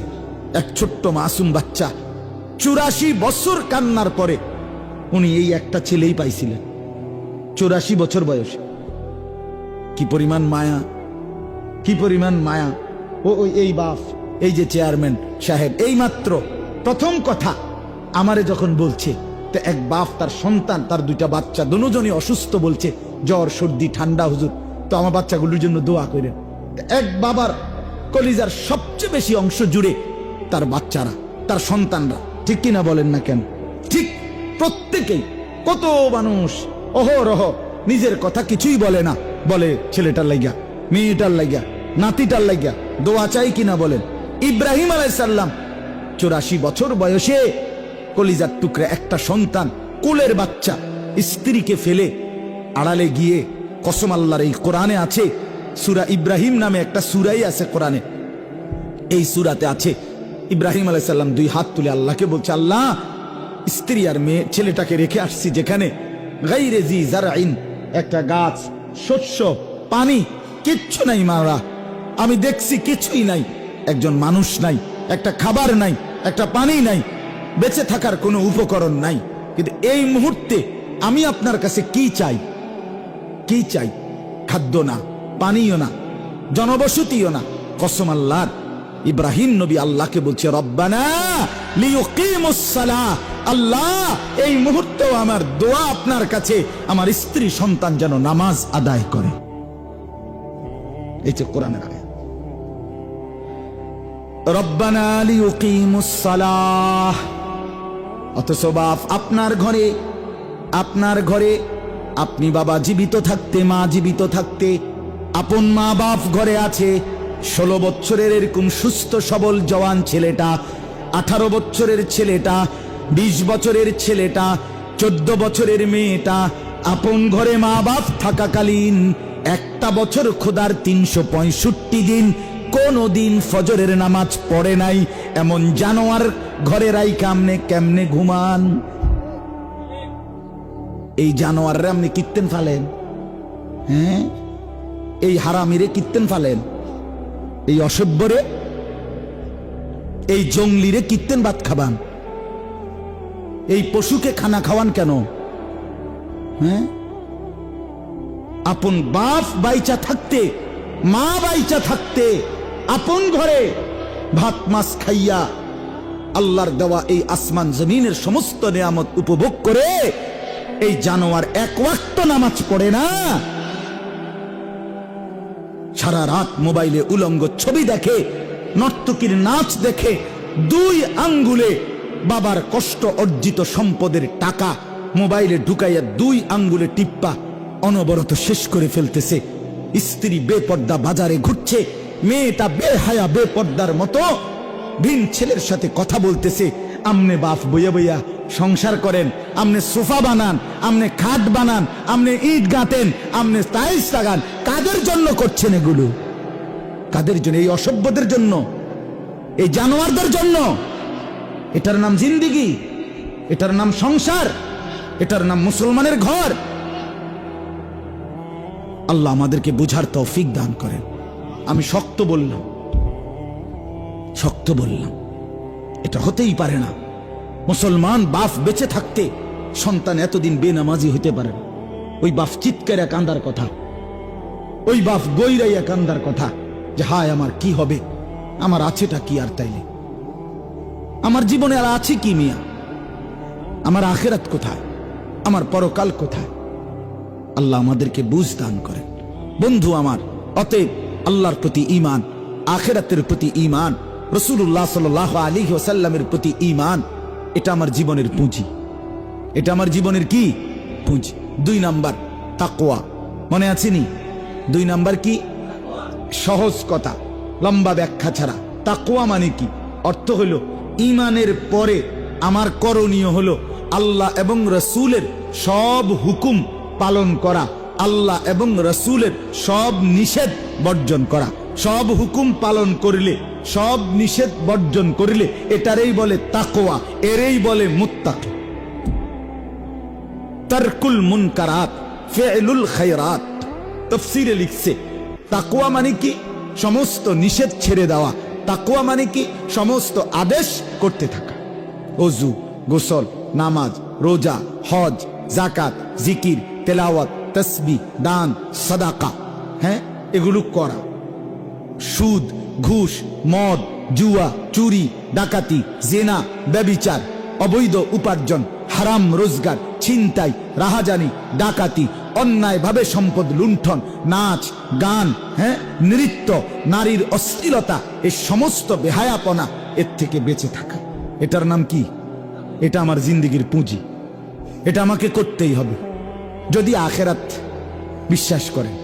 এক ছোট্ট মাসুম বাচ্চা, 84 বছর কান্নার পরে উনি এই একটা ছেলেই পাইছিলেন, 84 বছর বয়সে। কি পরিমাণ মায়া, কি পরিমাণ মায়া। ওই এই বাপ, এই যে চেয়ারম্যান সাহেব, এই মাত্র প্রথম কথা আমারে যখন বলছে, তো এক বাপ তার সন্তান, তার 2টা বাচ্চা, দুজনই অসুস্থ, বলছে জ্বর, সর্দি, ঠান্ডা, হুজুর তো আমার বাচ্চাগুলোর জন্য দোয়া করেন। এক বাবার কলিজার সবচেয়ে বেশি অংশ জুড়ে তার বাচ্চারা, তার সন্তানরা, ঠিক কিনা বলেন না কেন? ঠিক, প্রত্যেকেই। কত মানুষ অহরহ নিজের কথা কিছুই বলে না, বলে ছেলেটার লাগিয়া, মেয়েটার লাগিয়া, নাতিটার লাগিয়া দোয়া চাই কিনা বলেন? ইব্রাহিম আলাইহিস সালাম 84 বছর বয়সে কলিজার টুকরা একটা সন্তান, কোলের বাচ্চা, স্ত্রীকে ফেলে আড়ালে গিয়ে, কসম আল্লাহর, এই কোরআনে আছে, সূরা ইব্রাহিম নামে একটা সূরাই আছে কোরআনে, এই সূরাতে আছে, ইব্রাহিম আলাইহিস সালাম 2 হাত তুলে আল্লাহকে বলছে, আল্লাহ স্ত্রী আর মেয়ে ছেলেটাকে রেখে আসছি যেখানে গায়রে জি জারইন, একটা গাছ, শস্য, পানি, কিচ্ছু নাই মারা। আমি দেখছি কিছুই নাই, একজন মানুষ নাই, একটা খাবার নাই, একটা পানি নাই, বেঁচে থাকার কোনো উপকরণ নাই। কিন্তু এই মুহূর্তে আমি আপনার কাছে কি চাই? কি চাই? খাদ্য না, পানিও না, জনবসতিও না। কসম আল্লাহর, ইব্রাহিম নবী আল্লাহকে বলছে রব্বানা লিয়ুকিমুস সালাহ, আল্লাহ এই মুহূর্তেও আমার দোয়া আপনার কাছে, আমার স্ত্রী সন্তান যেন নামাজ আদায় করে। এই যে কোরআনের আয়াত, রব্বানা লিয়ুকিমুস সালাহ। অথচ বাপ আপনার ঘরে আপনি বাবা জীবিত থাকতে, মা জীবিত থাকতে, আপন মা বাপ ঘরে আছে। 16 বছরের এরকম সুস্থ সবল জওয়ান ছেলেটা, 18 বছরের ছেলেটা, 20 বছরের ছেলেটা, 14 বছরের মেয়েটা আপন ঘরে মা বাপ থাকাকালীন একটা বছর খোদার 365 দিন কোনো দিন ফজরের নামাজ পড়ে নাই। এমন জানোয়ার ঘরে রাইখা আপনি কেমনে ঘুমান? এই জানোয়াররা আপনি কিত্তেন ফালেন? হ্যাঁ, এই হারামিরে কিত্তেন ফালেন? এই অসভ্যরে, এই জঙ্গলিরে কিত্তেন ভাত খাবান? এই পশুকে খানা খাওয়ান কেন? হ্যাঁ, আপন বাপ বাইচা থাকতে, মা বাইচা থাকতে, আপন ঘরে ভাত মাছ খাইয়া আল্লাহর দেওয়া এই আসমান জমিনের সমস্ত নিয়ামত উপভোগ করে এই জানোয়ার এক ওয়াক্ত নামাজ পড়ে না, সারা রাত মোবাইলে উলঙ্গ ছবি দেখে, নর্তকীর নাচ দেখে, 2 আঙ্গুলে বাবার কষ্ট অর্জিত সম্পদের টাকা মোবাইলে ঢুকাইয়া 2 আঙ্গুলে টিপ্পা অনবরত শেষ করে ফেলতেছে। স্ত্রী বেপর্দা বাজারে ঘুরছে, মেয়েটা বেহায়া বেপর্দার মতো ভিন ছেলের সাথে কথা বলতেছে। আমনে বাপ বইয়া বইয়া সংসার করেন, আমনে সোফা বানান, আমনে খাট বানান, আমনে ইট গাঁতেন, আমনে টাইলস লাগান। কাদের জন্য করছেন এগুলো? কাদের জন্য? এই অসভ্যদের জন্য, এই জানোয়ারদের জন্য। এটার নাম জিন্দিগি, এটার নাম সংসার, এটার নাম মুসলমানের ঘর। আল্লাহ আমাদেরকে বুঝার তৌফিক দান করেন। আমি শক্ত বললাম, এটা হতেই পারে না। মুসলমান বাপ বেঁচে থাকতে সন্তান এতদিন বেনামাজি হইতে পারে না। ওই বাপ চিৎকারে কান্দার কথা, ওই বাপ গৈরাইয়া কান্দার কথা যে হায় আমার কি হবে, আমার আছেটা কি? আর তাইলে আমার জীবনে আর আছে কি মিয়া? আমার আখিরাত কোথায়? আমার পরকাল কোথায়? আল্লাহ আমাদেরকে বুঝ দান করেন। বন্ধু আমার, অতএব আল্লাহর প্রতি ঈমান, আখিরাতের প্রতি ঈমান, রাসূলুল্লাহ সাল্লাল্লাহু আলাইহি ওয়াসাল্লামের প্রতি ঈমান, এটা আমার জীবনের পুঁজি। এটা আমার জীবনের কি পুঁজি? 2 নাম্বার তাকওয়া। মনে আছেনি? 2 নাম্বার কি? সহজ কথা, লম্বা ব্যাখ্যা ছাড়া। তাকওয়া মানে কি? অর্থ হলো ঈমানের পরে আমার করণীয় হলো আল্লাহ এবং রাসূলের সব হুকুম পালন করা, আল্লাহ এবং রাসূলের সব নিষেধ বর্জন করা। সব হুকুম পালন করিলে, সব নিষেধ বর্জন করিলে এটারই বলে তাকওয়া, এরই বলে মুত্তাকি। তারকুল মুনকারাত ফি'লুল খায়রাত। তাফসীরে লিখছে তাকওয়া মানে কি? সমস্ত নিষেধ ছেড়ে দেওয়া। তাকওয়া মানে কি? সমস্ত আদেশ করতে থাকা। ওযু, গোসল, নামাজ, রোজা, হজ, যাকাত, জিকির, তেলাওয়াত, তাসবিহ, দান, সাদাকা, হ্যাঁ, এগুলো করা। সুদ, ঘুষ, মদ, জুয়া, চুরি, ডাকাতি, জিনা, ব্যভিচার, অবৈধ উপার্জন, হারাম রোজগার, ছিনতাই, রাহাজানি, ডাকাতি, অন্যায়ভাবে সম্পদ লুণ্ঠন, নাচ, গান, হ্যাঁ, নৃত্য, নারীর অশ্লীলতা, এই সমস্ত বেহায়াপনা, এর থেকে বেঁচে থাকা। এটার নাম কি? এটা আমার জিন্দেগির পুঁজি। এটা আমাকে করতেই হবে। যদি আখেরাত বিশ্বাস করেন,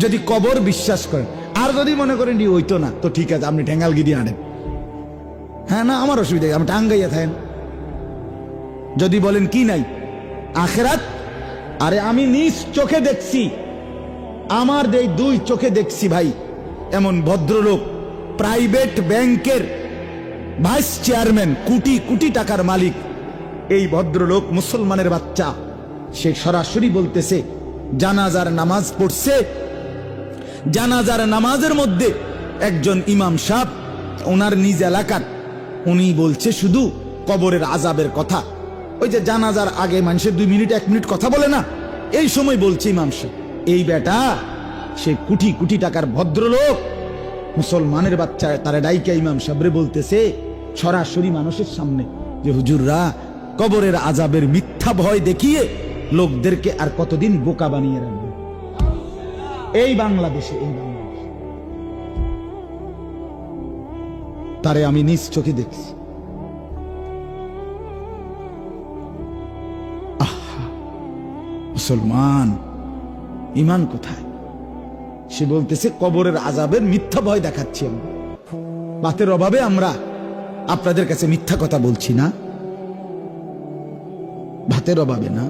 যদি কবর বিশ্বাস করেন, আর যদি মনে করেন ওইতো না, তো ঠিক আছে, আপনি ঠেঙ্গালগিরি আনেন। হ্যাঁ, না আমার অসুবিধা, আমি টাঙ্গাইয়া থাকেন। যদি বলেন কি নাই আখেরাত, আরে আমি নিজ চোখে দেখছি, আমার এই 2 চোখে দেখছি ভাই, এমন ভদ্রলোক প্রাইভেট ব্যাংকের ভাইস চেয়ারম্যান, কোটি কোটি টাকার মালিক, এই ভদ্রলোক মুসলমানের বাচ্চা, সে সরাসরি বলতেছে জানাজার নামাজ পড়ছে, জানাজার নামাজের মধ্যে একজন ইমাম সাহেব ওনার নিজ এলাকার, উনি বলছে শুধু কবরের আযাবের কথা। ওই যে জানাজার আগে মানুষের 2 মিনিট 1 মিনিট কথা বলে না, এই সময় বলছে ইমাম সাহেব। এই বেটা সে কোটি কোটি টাকার ভদ্রলোক, মুসলমানের বাচ্চা, তারা ডাইকা ইমাম সাহেবরে বলতেছে সরাসরি মানুষের সামনে যে হুজুররা কবরের আযাবের মিথ্যা ভয় দেখিয়ে লোকদেরকে আর কতদিন বোকা বানিয়ে রাখবে। এই বাংলাদেশে, এই বাংলাদেশে তারে আমি নিজ চোখে দেখছি। মুসলমান ইমান কোথায়? সে বলতেছে কবরের আযাবের মিথ্যা ভয় দেখাচ্ছি আমি। বাতের অভাবে আমরা আপনাদের কাছে মিথ্যা কথা বলছি না, ভাতের অভাবে না,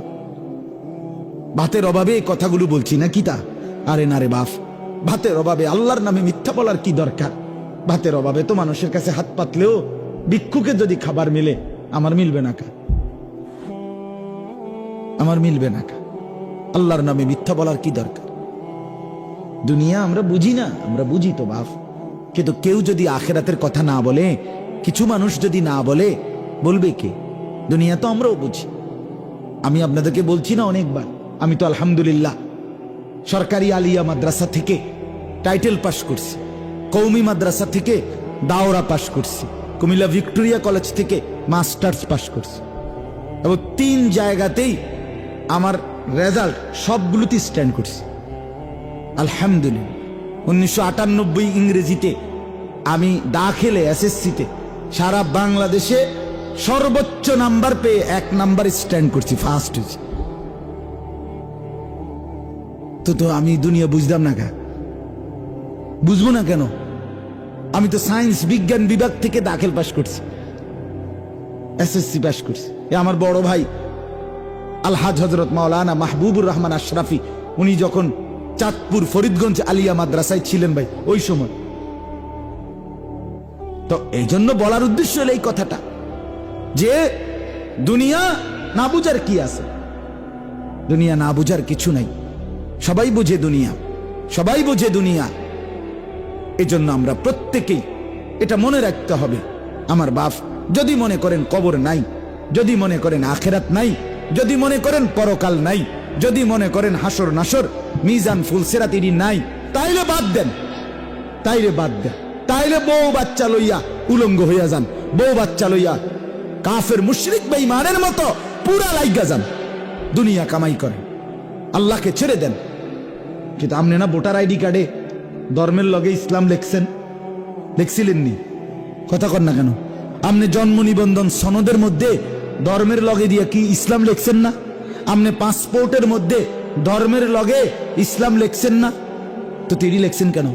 ভাতের অভাবে এই কথাগুলো বলছি না। কি তা? আরে না রে বাপ, ভাতের অভাবে আল্লাহর নামে মিথ্যা বলার কি দরকার? ভাতের অভাবে তো মানুষের কাছে হাত পাতলেও ভিক্ষুকে যদি খাবার মিলে, আমার মিলবে না কা? আমার মিলবে না কা? আল্লাহর নামে মিথ্যা বলার কি দরকার? দুনিয়া আমরা বুঝি না, আমরা বুঝি তো বাপ, কিন্তু কেউ যদি আখিরাতের কথা না বলে, কিছু মানুষ যদি না বলে, বলবে কে? দুনিয়া তো আমরাও বুঝি। আমি আপনাদেরকে বলছি না অনেকবার, আমি তো আলহামদুলিল্লাহ সরকারি আলিয়া মাদ্রাসা থেকে টাইটেল পাশ করছি, কওমি মাদ্রাসা থেকে দাওরা পাশ করছি, কুমিল্লা ভিক্টোরিয়া কলেজ থেকে মাস্টার্স পাশ করছি, এবং 3 জায়গাতেই আমার রেজাল্ট সবগুলোতে স্ট্যান্ড করছি আলহামদুলিল্লাহ। 1998 ইংরেজিতে আমি দাখিলে এসএসসিতে সারা বাংলাদেশে সর্বোচ্চ নাম্বার পেয়ে 1 নাম্বার স্ট্যান্ড করছি, ফার্স্ট হয়েছি। তো আমি দুনিয়া বুঝলাম না কা? বুঝবো না কেন? আমি তো সায়েন্স বিজ্ঞান বিভাগ থেকে দাখিল পাশ করছি, এসএসসি পাশ করছি। আমার বড় ভাই আলহাজ হযরত মাওলানা মাহবুবুর রহমান আশরাফি, উনি যখন চাঁদপুর ফরিদগঞ্জ আলিয়া মাদ্রাসায় ছিলেন ভাই ওই সময়, তো এই জন্য বলার উদ্দেশ্য হলো এই কথাটা যে দুনিয়া না বুঝার কি আছে? দুনিয়া না বুঝার কিছু নাই, সবাই বুঝে দুনিয়া, সবাই বুঝে দুনিয়া। এজন্য আমরা প্রত্যেকেই এটা মনে রাখতে হবে। আমার বাপ, যদি মনে করেন কবর নাই, যদি মনে করেন আখিরাত নাই, যদি মনে করেন পরকাল নাই, যদি মনে করেন হাসর নাসর মিজান ফুলসিরাত ইডি নাই, তাইলে বাদ দেন, তাইলে বাদ দেন। তাইলে বউ বাচ্চা লইয়া উলঙ্গ হইয়া যান, বউ বাচ্চা লইয়া কাফের মুশরিক বেঈমানের মতো পুরা লাইগা যান, দুনিয়া কামাই করেন, আল্লাহকে ছেড়ে দেন। কিন্তু আপনি না ভোটার আইডি কার্ডে ধর্মের লগে ইসলাম লেখছেন, দেখছিলেন নি? কথা কর না কেন? আপনি জন্ম নিবন্ধন সনদের মধ্যে ধর্মের লগে দিয়ে কি ইসলাম লেখছেন না? আপনি পাসপোর্টের মধ্যে ধর্মের লগে ইসলাম লেখছেন না? তো তিনি লেখছেন কেন?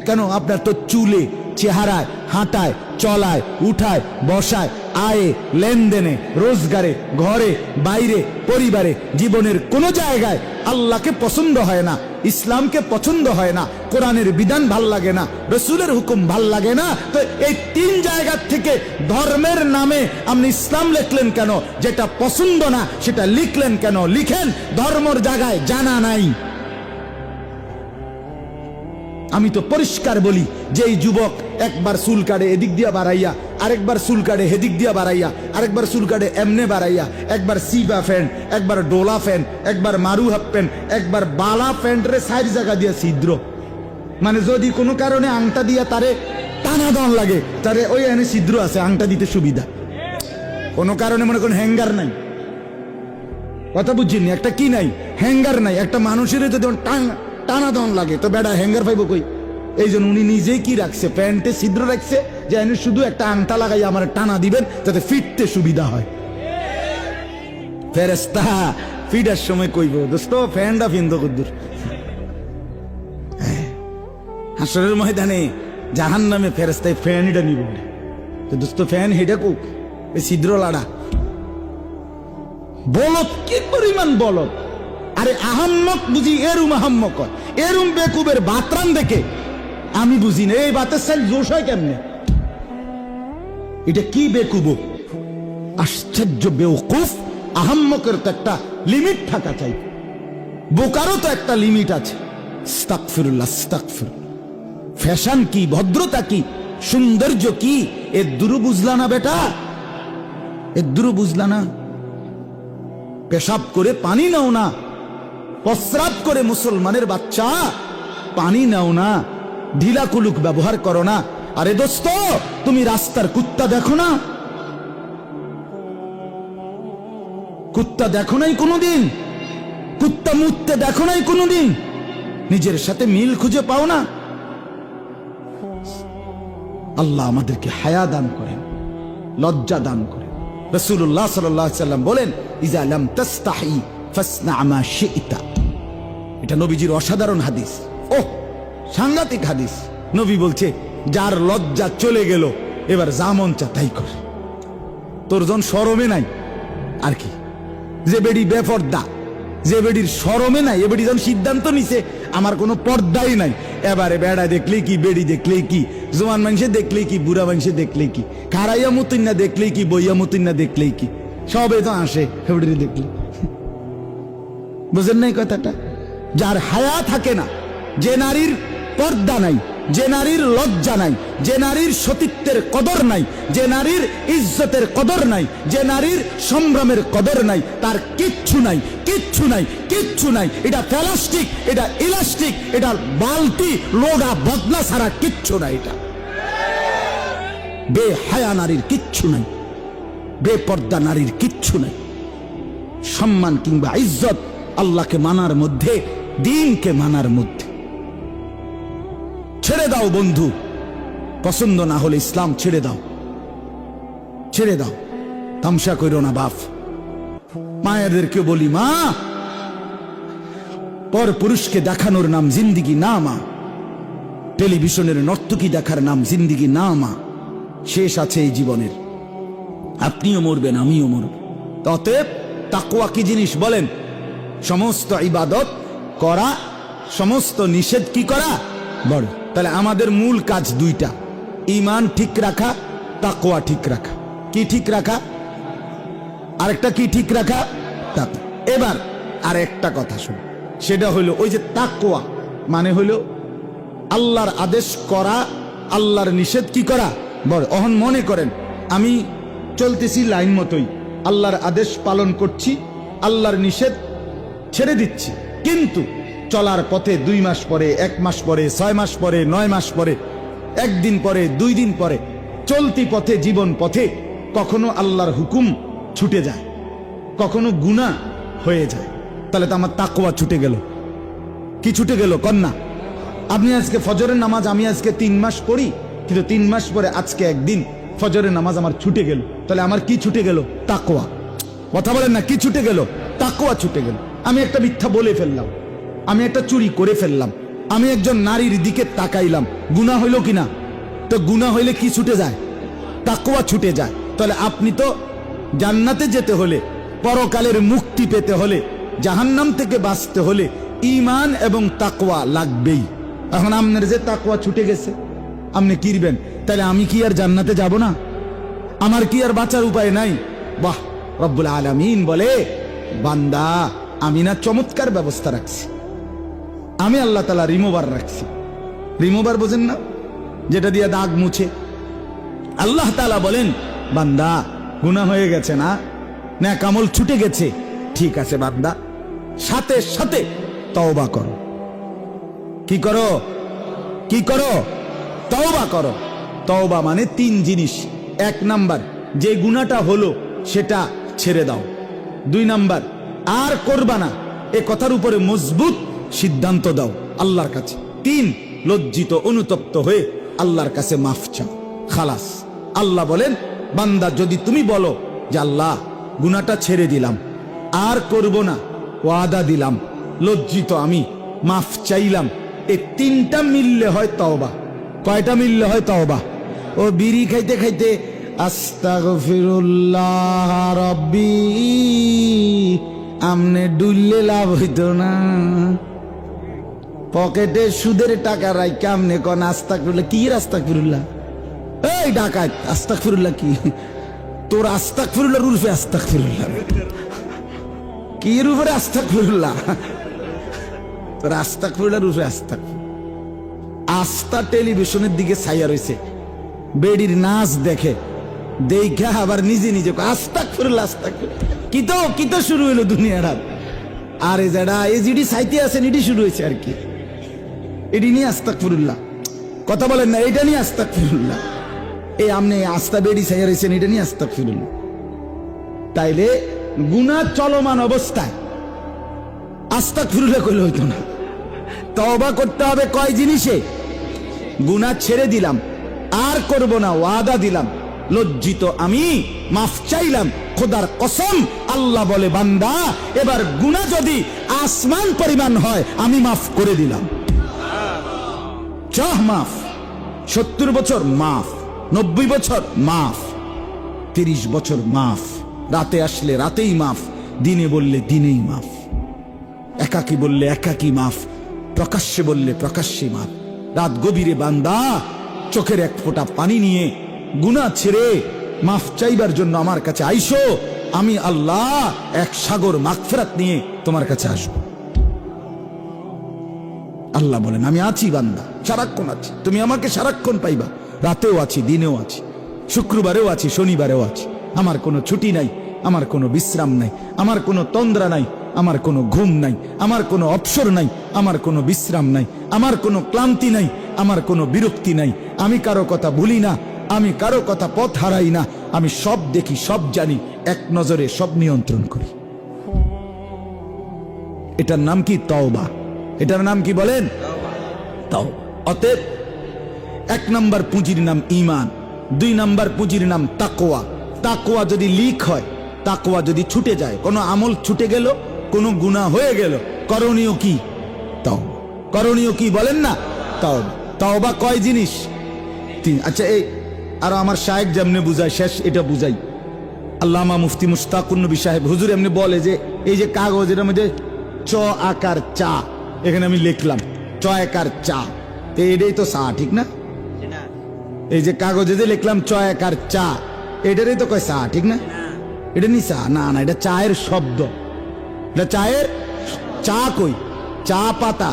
কেন? আপনার তো চুলে, চেহারায়, হাঁটায়, চলায়, উঠায়, বসায়, আয়ে, লেনদেনে, রোজগারে, ঘরে, বাইরে, পরিবারে, জীবনের কোনো জায়গায় আল্লাহকে পছন্দ হয় না, ইসলামকে পছন্দ হয় না, কোরআনের বিধান ভাল লাগে না, রসুলের হুকুম ভাল লাগে না। তো এই 3 জায়গা থেকে ধর্মের নামে আপনি ইসলাম লিখলেন কেন? যেটা পছন্দ না সেটা লিখলেন কেন? লিখেন ধর্মের জায়গায় জানা নাই। আমি তো পরিষ্কার বলি যে এই যুবক একবার চুল কাটে এদিক দিয়া বাড়াইয়া, আরেকবার চুল কাটে হেদিক দিয়া বাড়াইয়া, আরেকবার চুল কাটে এমনে বাড়াইয়া, একবার সিবা প্যান্ট, একবার ডোলা প্যান্ট, একবার মারু হাফ প্যান্ট, একবার বালা প্যান্টরে 4 জায়গা দিয়া ছিদ্র। মানে যদি কোনো কারণে আংটা দিয়া তারে টানা দন লাগে, তারে ওই এনে ছিদ্র আছে, আংটা দিতে সুবিধা। কোনো কারণে মনে করেন হ্যাঙ্গার নাই, কথা বুঝছেন? একটা কি নাই? হ্যাঙ্গার নাই। একটা মানুষের যদি টানা দন লাগে তো বেড়া হ্যাঙ্গার পাইব কই? এই জন্য উনি নিজেই কি রাখছে, প্যান্টে ছিদ্র রাখছে, যে এনে শুধু একটা আংটা লাগাই আমার টানা দিবেন যাতে ফিরতে সুবিধা হয়। ফেরেশতা ফিডার সময় কইব, দোস্ত ফ্যানটা ফিন্দো কদ্দুর। হাসরের ময়দানে জাহান্নামে ফেরেশতায় ফ্যানটা নিব, তো দোস্ত ফ্যান হেডা কো এই ছিদ্র লাড়া। বলত কি পরিমাণ বলত! আরে আহাম্মক বুঝি এরুম আহাম্মক হয়, এরুম বেকুবের বাতরান দেখে আমি বুঝি না এই বাতের সাইজ জোশ হয় কেমনে? এটা কি বেকুব? আশ্চর্য বেওকুফ আহাম্মকের তো একটা লিমিট থাকা চাই, বোকারও তো একটা লিমিট আছে। আস্তাগফিরুল্লাহ, আস্তাগফিরুল্লাহ। ফ্যাশন কি, ভদ্রতা কি, সৌন্দর্য কি, এর দূর বুঝলা না বেটা, এর দূর বুঝলা না। পেশাব করে পানি নাও না, প্রস্রাব করে মুসলমানের বাচ্চা পানি নাও না, ঢিলা কুলুক ব্যবহার করো না। আরে দোস্ত, তুমি রাস্তার কুত্তা দেখো না? কুত্তা দেখো নাই কোনোদিন? কুত্তা মুততে দেখো নাই কোনোদিন? নিজের সাথে মিল খুঁজে পাও না? আল্লাহ আমাদেরকে হায়া দান করেন, লজ্জা দান করেন। রাসূলুল্লাহ সাল্লাল্লাহু আলাইহি ওয়াসাল্লাম বলেন, ইজা লাম তাস্তাহি ফাসনা মা শি'তা। এটা নবীজির অসাধারণ হাদিস। ওহ, সাংঘাতিক হাদিস। নবী বলছে, যার লজ্জা চলে গেল এবার যা মন চা তাই কর। তোর জন শরমে নাই আর কি। যে বেডি বেপর্দা, যে বেডির শরমে নাই, এ বেডি যখন সিদ্ধান্ত নিছে আমার কোনো পর্দাই নাই, এবারে বেড়া দেখলেই কি, বেডি দেখলেই কি, জোয়ান মানুষে দেখলেই কি, বুড়া মানুষে দেখলেই কি, খারাইয়া মতিন না দেখলেই কি, বইয়া মতিন না দেখলেই কি, সবে তো আসে হেবড়ি দেখলে। বুঝেন নাই কথাটা? যার হায়া থাকে না, যে নারীর পর্দা নাই, যে নারীর লজ্জা নাই, যে নারীর সতীত্বের কদর নাই, যে নারীর ইজ্জতের কদর নাই, যে নারীর সংগ্রামের কদর নাই, তার কিচ্ছু নাই, কিচ্ছু নাই, কিচ্ছু নাই। এটা প্লাস্টিক, এটা ইলাস্টিক, এটা বালতি লোডা বদলা ছাড়া কিচ্ছু নাই। এটা বেহায়া নারীর কিচ্ছু নাই, বেপর্দা নারীর কিচ্ছু নাই। সম্মান কিংবা ইজ্জত আল্লাহকে মানার মধ্যে, দ্বীনকে মানার মধ্যে। ছেড়ে দাও বন্ধু, পছন্দ না হলে ইসলাম ছেড়ে দাও, ছেড়ে দাও, তামসা কইরো না বাপ। মায়েদেরকে বলি, মা, পর পুরুষকে দেখানোর নাম জিন্দিগি না মা, টেলিভিশনের নর্তকী দেখার নাম জিন্দিগি না মা। শেষ আছে এই জীবনের, আপনিও মরবেন, আমিও মরব। অতএব তাকওয়া কি জিনিস বলেন? সমস্ত ইবাদত করা, সমস্ত নিষেধ কি করা বড়। তাহলে আমাদের মূল কাজ দুইটা, ঈমান ঠিক রাখা, তাকওয়া ঠিক রাখা। কি ঠিক রাখা? আরেকটা কি ঠিক রাখা? তাকওয়া। এবার আর একটা কথা শুন, সেটা হলো ওই যে তাকওয়া মানে হলো আল্লাহর আদেশ করা, আল্লাহর নিষেধ কি করা বড়। অহন মনে করেন আমি চলতেছি লাইন মতোই, আল্লাহর আদেশ পালন করছি, আল্লাহর নিষেধ ছেড়ে দিচ্ছি, কিন্তু চলার পথে 2 মাস পরে, 1 মাস পরে, 6 মাস পরে, 9 মাস পরে, 1 দিন পরে, 2 দিন পরে, চলতি পথে, জীবন পথে কখনো আল্লাহর হুকুম ছুটে যায়, কখনো গুনাহ হয়ে যায়। তাহলে তো আমার তাকওয়া ছুটে গেল। কি ছুটে গেল কন্যা? আপনি আজকে ফজরের নামাজ আমি আজকে 3 মাস পড়ি, কিন্তু 3 মাস পরে আজকে একদিন ফজরের নামাজ আমার ছুটে গেল। তাহলে আমার কি ছুটে গেল? তাকওয়া। কথা বলেন না, কি ছুটে গেল? তাকওয়া ছুটে গেল। আমি একটা মিথ্যা বলে ফেললাম, আমি একটা চুরি করে ফেললাম, আমি একজন নারীর দিকে তাকাইলাম, গুনাহ হইল কিনা? তো গুনাহ হইলে কি ছুটে যায়? তাকওয়া ছুটে যায়। তাহলে আপনি তো জান্নাতে যেতে হলে, পরকালের মুক্তি পেতে হলে, জাহান্নাম থেকে বাঁচতে হলে ঈমান এবং তাকওয়া লাগবেই। এখন আপনার যে তাকওয়া ছুটে গেছে, আপনি কিরবেন? তাহলে আমি কি আর জান্নাতে যাব না? আমার কি আর বাঁচার উপায় নাই? বাহ, রব্বুল আলামিন বলে, বান্দা আমি না চমৎকার ব্যবস্থা রাখছি। আমি আল্লাহ তাআলা রিমুভার রাখছি। রিমুভার বোঝেন না? যেটা দিয়ে দাগ মুছে। আল্লাহ তাআলা বলেন, বান্দা গুনাহ হয়ে গেছে না, নেক আমল ছুটে গেছে, ঠিক আছে বান্দা, সাথে সাথে তওবা করো। কি করো? কি করো? তওবা করো। তওবা মানে 3 জিনিস। 1 নাম্বার, যে গুনাহটা হলো সেটা ছেড়ে দাও। 2 নাম্বার, আর করবা না, এ কথার উপরে মজবুত সিদ্ধান্ত দাও আল্লাহর কাছে। 3, লজ্জিত অনুতপ্ত হয়ে আল্লাহর কাছে মাফ চাও। খালাস। আল্লাহ বলেন, বান্দা যদি তুমি বলো যে আল্লাহ গুনাহটা ছেড়ে দিলাম, আর করব না, ওয়াদা দিলাম, লজ্জিত আমি, মাফ চাইলাম, এই 3টা মিললে হয় তওবা। কয়টা মিললে হয় তওবা? ও বিড়ি খাইতে খাইতে আস্তাগফিরুল্লাহ রাব্বি, আমনে ডুললে লাভ হইতো না? পকেটে সুদের টাকা রাইখা আমনে কোন আস্তাগফিরুল্লাহ? কি আস্তাগফিরুল্লাহ? এই ডাকাত, আস্তাগফিরুল্লাহ কি? তোর আস্তাগফিরুল্লাহ রুফে আস্তাগফিরুল্লাহ, কি রূপে আস্তাগফিরুল্লাহ, তোর আস্তাগফিরুল্লাহ রুফে আস্তাগফিরুল্লাহ। আস্থা টেলিভিশনের দিকে ছাইয়া রয়েছে, বেডির নাচ দেখে, দেখা আবার নিজে নিজে আস্তাগফিরুল্লাহ আস্তাগফিরুল্লাহ। কি তো শুরু হইলো দুনিয়াটা। আরে যারা এই জিডি সাইতে আছেন এটি শুরু হয়েছে আর কি, এটি নিয়ে আস্তাগফিরুল্লাহ কথা বলেন না, এটা নিয়ে আস্তাগফিরুল্লাহ। এই আমনে আস্থা বেডি ছাইয়া রয়েছেন, এটা নিয়ে আস্তাগফিরুল্লাহ। তাইলে গুনাহ চলমান অবস্থায় আস্তাগফিরুল্লাহ কইলে হইতো না। তওবা করতে হবে কয় জিনিসে? গুনাহ ছেড়ে দিলাম, আর করব না, ওয়াদা দিলাম, লজ্জিত আমি, মাফ চাইলাম, খোদার কসম। আল্লাহ বলে বান্দা এবার গুনাহ যদি আসমান পরিমাণ হয় আমি মাফ করে দিলাম। চাহ মাফ, 70 বছর মাফ, 90 বছর মাফ, 30 বছর মাফ, রাতে আসলে রাতেই মাফ, দিনে বললে দিনেই মাফ, একাকী বললে একাকী মাফ, প্রকাশ্যে বললে প্রকাশ্যে মাফ। রাত গভীরে বান্দা চোখের এক ফোঁটা পানি নিয়ে গুনাহ ছেড়ে মাফ চাইবার জন্য আমার কাছে আইসো, আমি আল্লাহ এক সাগর মাগফিরাত নিয়ে তোমার কাছে আসবো। আল্লাহ বলেন আমি আছি বান্দা, সারাক্ষণ আছি, তুমি আমাকে সারাক্ষণ পাইবা, রাতেও আছি, দিনেও আছি, শুক্রবারেও আছি, শনিবারেও আছি। আমার কোনো ছুটি নাই, আমার কোনো বিশ্রাম নাই, আমার কোনো তন্দ্রা নাই, আমার কোনো ঘুম নাই, আমার কোনো অবসর নাই, আমার কোনো বিশ্রাম নাই, আমার কোনো ক্লান্তি নাই, আমার কোনো বিরক্তি নাই। আমি কারো কথা ভুলি না, আমি কারো কথা পথ হারাই না, আমি সব দেখি, সব জানি, এক নজরে সব নিয়ন্ত্রণ করি। এটার নাম কি? তওবা। এটার নাম কি বলেন? তওবা। অতএব 1 নাম্বার পুঁজির নাম ঈমান, 2 নাম্বার পুঁজির নাম তাকওয়া। তাকওয়া যদি লিক হয়, তাকওয়া যদি ছুটে যায়, কোনো আমল ছুটে গেল, কোনো গুনাহ হয়ে গেল, করণীয় কি? তওবা। করণীয় কি বলেন না? তওবা। তওবা কয় জিনিস? 3। আচ্ছা, এই আর আমার শায়েখ যেমনে বুঝায়, শেষ এটা বুঝাই। আল্লামা মুফতি মুশতাকুন নবী সাহেব হুজুর এমনি বলে যে এই যে কাগজ, এর মধ্যে চ আকার চা, এখানে আমি লিখলাম চ আকার চা, তো এটাই তো চা, ঠিক না? এই যে কাগজে যে লিখলাম চ আকার চা, এটারই তো কয় চা, ঠিক না? এটা নি চা না, না, এটা চায়ের শব্দ, এটা চায়ের। চা কই? চা পাতা,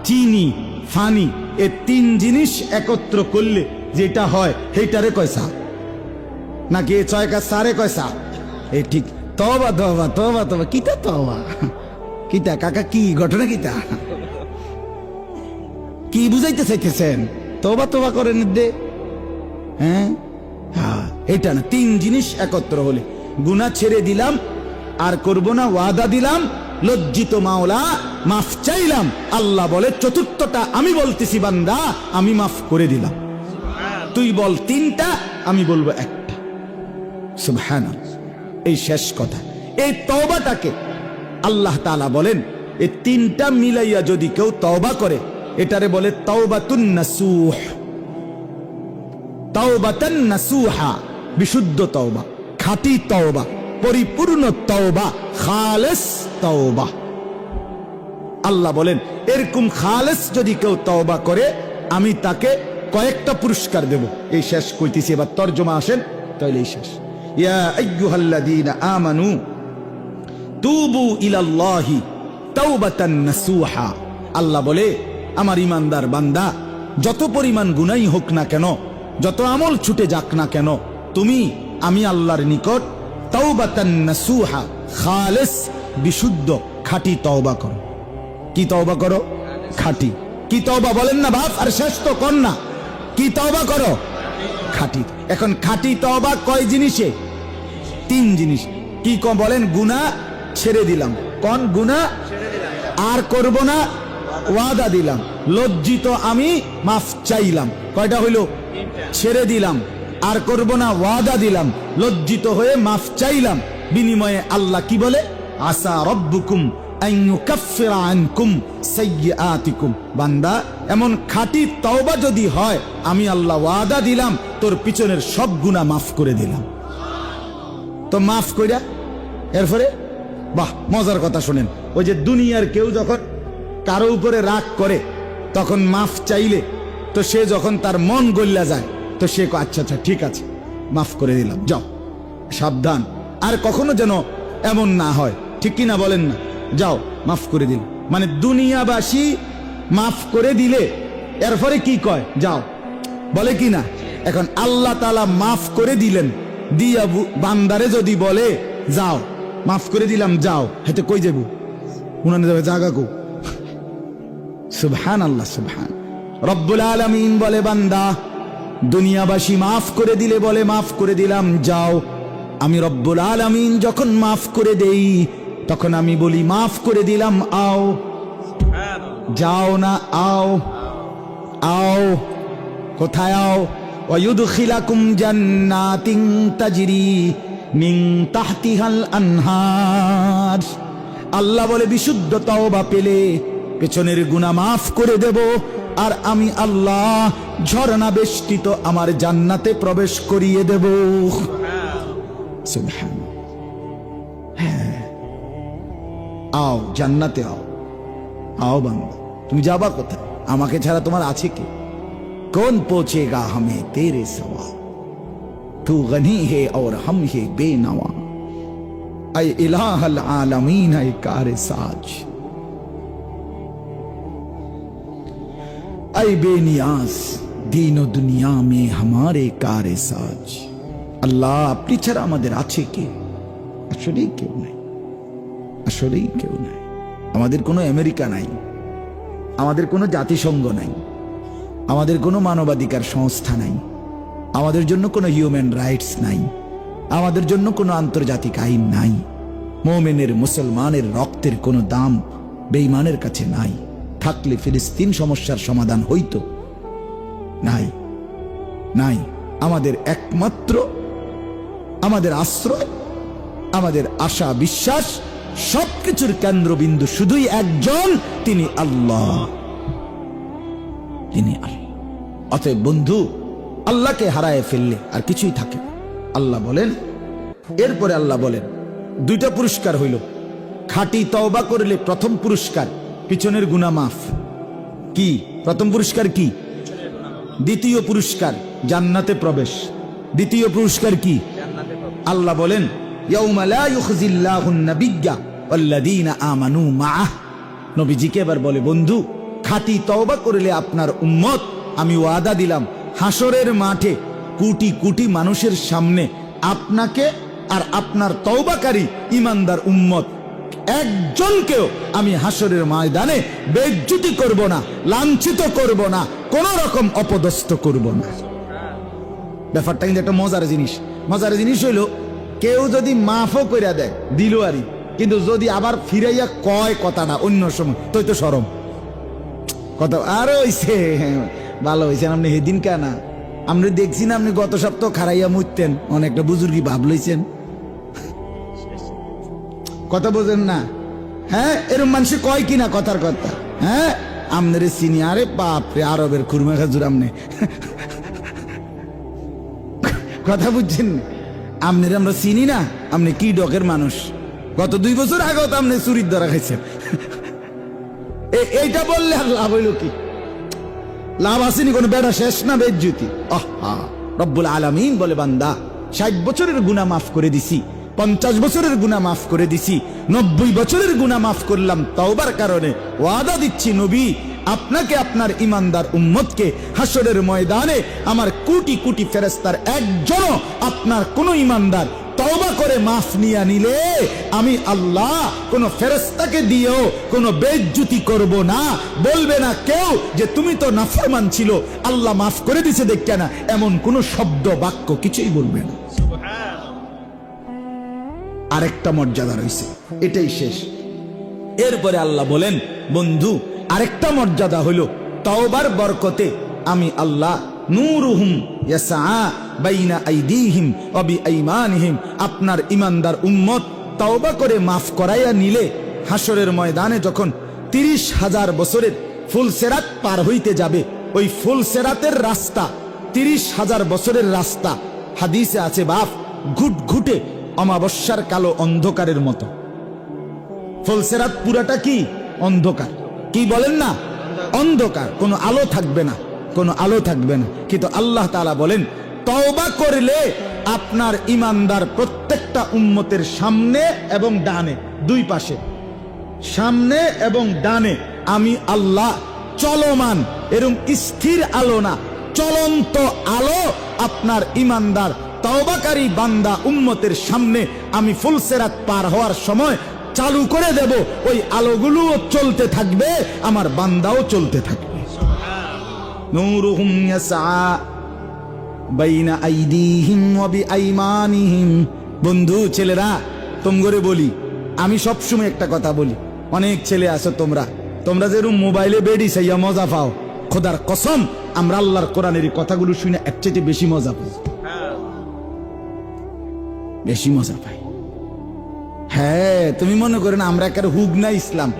চিনি, ফানি, এই 3 জিনিস একত্র করলে যেটা হয় সেইটারে কয় চা, নাকি এই ছয় কাজ সারে কয় চা? এই ঠিক। তওবা তওবা তওবা তওবা, কিতা তওবা, কিতা কাকা, কি ঘটনা, কিতা কি বুঝাইতে চাইতেছেন? তওবা তওবা করেন দে, হ্যাঁ হ্যাঁ, এটা না। 3 জিনিস একত্র হলে গুনাহ ছেড়ে দিলাম, আর করব না, ওয়াদা দিলাম, লজ্জিত মাওলা, মাফ চাইলাম। আল্লাহ বলে চতুর্থটা আমি বলতেছি বান্দা আমি মাফ করে দিলাম। তুই বল 3টা, আমি বলবো 1টা। সুবহানাল্লাহ। এই শেষ কথা। এই তওবাটাকে আল্লাহ তাআলা বলেন এই 3টা মিলাইয়া যদি কেউ তওবা করে, এটারে বলে তাওবাতুন নাসুহ। তাওবাতান নাসুহা, বিশুদ্ধ তওবা, খাঁটি তওবা, পরিপূর্ণ তওবা, খালেস তওবা। আল্লাহ বলেন এরকম খালেস যদি কেউ তওবা করে, আমি তাকে কয়েকটা পুরস্কার দেব। এই শেষ কইতেছি, এবার তরজমা আসেন, তাহলে এই শেষ। ইয়া আইয়ুহাল্লাযীনা আমানু তুবু ইলাল্লাহি তাওবাতান নাসুহা। আল্লাহ বলে আমার ঈমানদার বান্দা, যত পরিমাণ গুনাহই হোক না কেন, যত আমল ছুটে যাক না কেন, তুমি আমি আল্লাহর নিকট তাওবাতান নাসুহা, খালেস, বিশুদ্ধ, খাঁটি তওবা করো। কি তওবা করো? খাঁটি। কি তওবা বলেন না বাপ? আর শেষ তো কর না, কি তওবা করো? খাঁটি। এখন খাঁটি তওবা কয় জিনিসে? 3 জিনিস। কি কম বলেন? গুনাহ ছেড়ে দিলাম, কোন গুনাহ আর করব না, ওয়াদা দিলাম, লজ্জিত আমি, মাফ চাইলাম। কয়টা হইল? ছেড়ে দিলাম, আর করব না, ওয়াদা দিলাম, লজ্জিত হয়ে মাফ চাইলাম। বিনিময়ে আল্লাহ কি বলে? আসা রব্বুকুম আন ইউকাফিরা আনকুম সাইয়্যাতিকুম। বান্দা এমন খাঁটি তওবা যদি হয়, আমি আল্লাহ ওয়াদা দিলাম তোর পিছনের সব গুনাহ মাফ করে দিলাম। তো মাফ কইরা এরপরে বাহ, মজার কথা শুনেন। ওই যে দুনিয়ার কেউ যখন কারো উপরে রাগ করে, তখন মাফ চাইলে তো সে যখন তার মন গল্লা যায়, তো সে আচ্ছা আচ্ছা ঠিক আছে মাফ করে দিলাম, যাও। সাবধান, আর কখনো যেন এমন না হয়, ঠিক কি না বলেন না? যাও মাফ করে দিল, মানে দুনিয়াবাসী মাফ করে দিলে এরপরে কি কয় যাও, বলে কি না? এখন আল্লাহ তাআলা মাফ করে দিলেন, দিয়া বান্দারে যদি বলে যাও মাফ করে দিলাম যাও, হেতে কই যাবো? উনানে যাবে জাগা কো। সুবহানাল্লাহ, সুবহান। রব্বুল আলামিন বলে বান্দা দুনিয়াবাসী মাফ করে দিলে বলে মাফ করে দিলাম যাও। আমি রব্বুল আলামিন যখন মাফ করে দেই তখন আমি বলি মাফ করে দিলাম আও। যাও না আও, আও। কোথায় আও? ওয়ায়ুদখিলাকুম জান্নাতিন তাজরি মিন তাহতিহাল আনহার। আল্লাহ বলে বিশুদ্ধ তওবা পেলে পেছনের গুনাহ মাফ করে দেব, আর আমি আল্লাহ ঝর্ণা বেষ্টিত আমার জান্নাতে প্রবেশ করিয়ে দেব। সুবহান। হ্যাঁ, আও জান্নাতে আও, আও বান্দা। তুমি যাবা কোথায়? আমাকে ছাড়া তোমার আছে কে? कौन पहुंचेगा हमें तेरे सवा, तू गनी है और हम है बेनवा, ऐ इलाहल आलमीन ऐ कारे साज, ऐ बेनियाज दीनो दुनिया में हमारे कारे साज। আল্লাহ আপনি ছাড়া আমাদের আছে কে? আসলেই কেউ নাই, আসলেই কেউ নাই। আমাদের কোনো আমেরিকা নাই, আমাদের কোনো জাতিসংঘ নাই, আমাদের কোনো মানবাধিকার সংস্থা নাই, আমাদের জন্য কোনো হিউম্যান রাইটস নাই, আমাদের জন্য কোনো আন্তর্জাতিক আইন নাই। মুমিনের মুসলমানের রক্তের কোনো দাম বেঈমানের কাছে নাই। থাকলে ফিলিস্তিন সমস্যার সমাধান হইতো, নাই, নাই। আমাদের একমাত্র আমাদের আশ্রয়, আমাদের আশা বিশ্বাস, সবকিছুর কেন্দ্রবিন্দু শুধুই একজন, তিনি আল্লাহ, তিনি আল্লাহ। অতএব বন্ধু, আল্লাহকে হারায় ফেললে আর কিছুই থাকে না। আল্লাহ বলেন, এরপরে আল্লাহ বলেন দুইটা পুরস্কার হইল। খাঁটি তওবা করলে প্রথম পুরস্কার পিছনের গুনাহ মাফ। কি প্রথম পুরস্কার? কি দ্বিতীয় পুরস্কার? জান্নাতে প্রবেশ। দ্বিতীয় পুরস্কার কি? আল্লাহ বলেন ইয়াউমা লা ইউখজিল্লাহুন নাবিয়্যা ওয়াল্লাযীনা আমানু মাআহ। নবীজিকে এবার বলে, বন্ধু খাঁটি তওবা করলে আপনার উম্মত, আমি ওয়াদা দিলাম হাসরের মাঠে কোটি কোটি মানুষের সামনে আপনাকে আর আপনার তওবাকারী ইমানদার উম্মত একজনকেও আমি হাসরের ময়দানে বেইজ্জতি করব না, লাঞ্ছিত করব না, কোন রকম অপদস্থ করব না। ব্যাপারটা কিন্তু একটা মজার জিনিস। মজার জিনিস হইল, কেউ যদি মাফও কইরা দেয় দিল আরই, কিন্তু যদি আবার ফিরাইয়া কয় কথাটা অন্য সময়, তুই তো শরম কথা আর হইছে, ভালো হয়েছে আপনি সেদিন কেনা আমরা দেখছি না, আপনি গত সপ্তাহ খারাইয়া মুইতেন, অনেকটা বুজুর্গি ভাব লইছেন, কথা বোঝেন না? হ্যাঁ, এরকম মানুষ কয় কিনা কথার কথা। হ্যাঁ, আমনের চিনি, আরে বাপরে আরবের খুরমা খাজুর আমনে, কথা বুঝছেন? আমনের আমরা চিনি না, আপনি কি ডকের মানুষ, গত 2 বছর আগেও তো আপনি চুরির ধরা খাইছেন। এইটা বললে আর লাভ হইল কি? লাভ আসেনি, কোন বেড়া শেষ না বেজ্জতি। আহা, রব্বুল আলামিন বলে বান্দা 60 বছরের গুনাহ মাফ করে দিছি, 50 বছরের গুনাহ মাফ করে দিছি, 90 বছরের গুনাহ মাফ করলাম তওবার কারণে। ওয়াদা দিচ্ছি নবী, আপনাকে আপনার ইমানদার উম্মতকে হাসরের ময়দানে আমার কোটি কোটি ফেরেশতার একজনও আপনার কোন ইমানদার তওবা করে মাফ নিয়ে নিলে আমি আল্লাহ কোন ফেরেশতাকে দিয়েও কোন বেইজ্জতি করব না। বলবে না কেউ যে তুমি তো নাফরমান ছিল, আল্লাহ মাফ করে দিছে দেখে না, এমন কোন শব্দ বাক্য কিছুই বলবে না। আরেকটা মর্যাদা রয়েছে, এটাই শেষ। এরপরে আল্লাহ বলেন, বন্ধু আরেকটা মর্যাদা হইল তওবার বরকতে আমি আল্লাহ নূরুহুম ইয়াসআ বাইনা আইদিহিম ওয়া বিআইমানিহিম, আপনার ইমানদার উম্মত তওবা করে মাফ করাইয়া নিলে হাসরের ময়দানে যখন 30,000 বছরের ফুলসেরাত পার হইতে যাবে, ওই ফুলসেরাতের রাস্তা 30,000 বছরের রাস্তা। হাদিসে আছে বাপ, ঘুটঘুটে অমাবস্যার কালো অন্ধকারের মতো। ফুলসেরাত পুরাটা কি অন্ধকার, কি বলেন না? অন্ধকার, কোনো আলো থাকবে না, কোনো আলো থাকবে না। কিন্তু আল্লাহ তাআলা বলেন তওবা করলে আপনার ইমানদার প্রত্যেকটা উম্মতের সামনে এবং ডানে, দুই পাশে, সামনে এবং ডানে আমি আল্লাহ চলমান, এরকম স্থির আলো না, চলন্ত আলো আপনার ইমানদার তওবাকারী বান্দা উম্মতের সামনে আমি ফুলসিরাত পার হওয়ার সময় চালু করে দেব। ওই আলোগুলোও চলতে থাকবে, আমার বান্দাও চলতে থাকবে। নূরুহুম ইয়াসআ বাইনা আইদিহিম ওয়া বিআইমানিহিম। বন্ধু ছেলেরা, তোমগরে বলি, আমি সবসময় একটা কথা বলি, অনেক ছেলে আছো তোমরা যেরকম মোবাইলে বেডি সাইয়া মজা পাও, খোদার কসম আমরা আল্লাহর কোরআনের এই কথাগুলো শুনে এর চেয়ে বেশি মজা পাই, বেশি মজা পাই। হ্যাঁ, তুমি মনে করো না আমরা একের হুক না ইসলাম,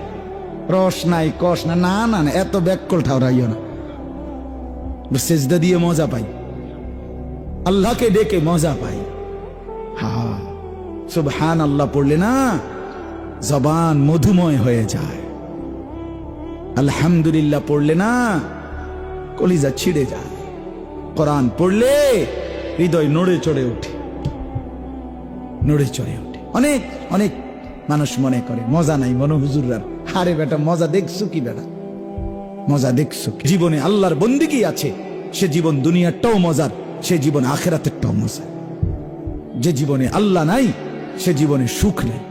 রস নাই কষ না, না না না, এত ব্যাককল ঠাউরাইও না। সেজদা দিয়ে মজা পাই, আল্লাহকে ডেকে মজা পাই। হ্যাঁ, সুবহান আল্লাহ পড়লে না জবান মধুময় হয়ে যায়, আলহামদুলিল্লাহ পড়লে না কলিজা ছিঁড়ে যায়, কোরআন পড়লে হৃদয় নড়ে চড়ে ওঠে, নড়ে চড়ে ওঠে। অনেক অনেক মানুষ মনে করে মজা নাই মনে হুজুররার। আরে বেটা, মজা দেখছো কি বেটা, মজা দেখছো কি? জীবনে আল্লাহর বন্দেগী আছে, সে জীবন দুনিয়ারটাও মজার, সে জীবন আখিরাতেরটাও মজার। যে জীবনে আল্লাহ নাই সে জীবনে সুখ নেই।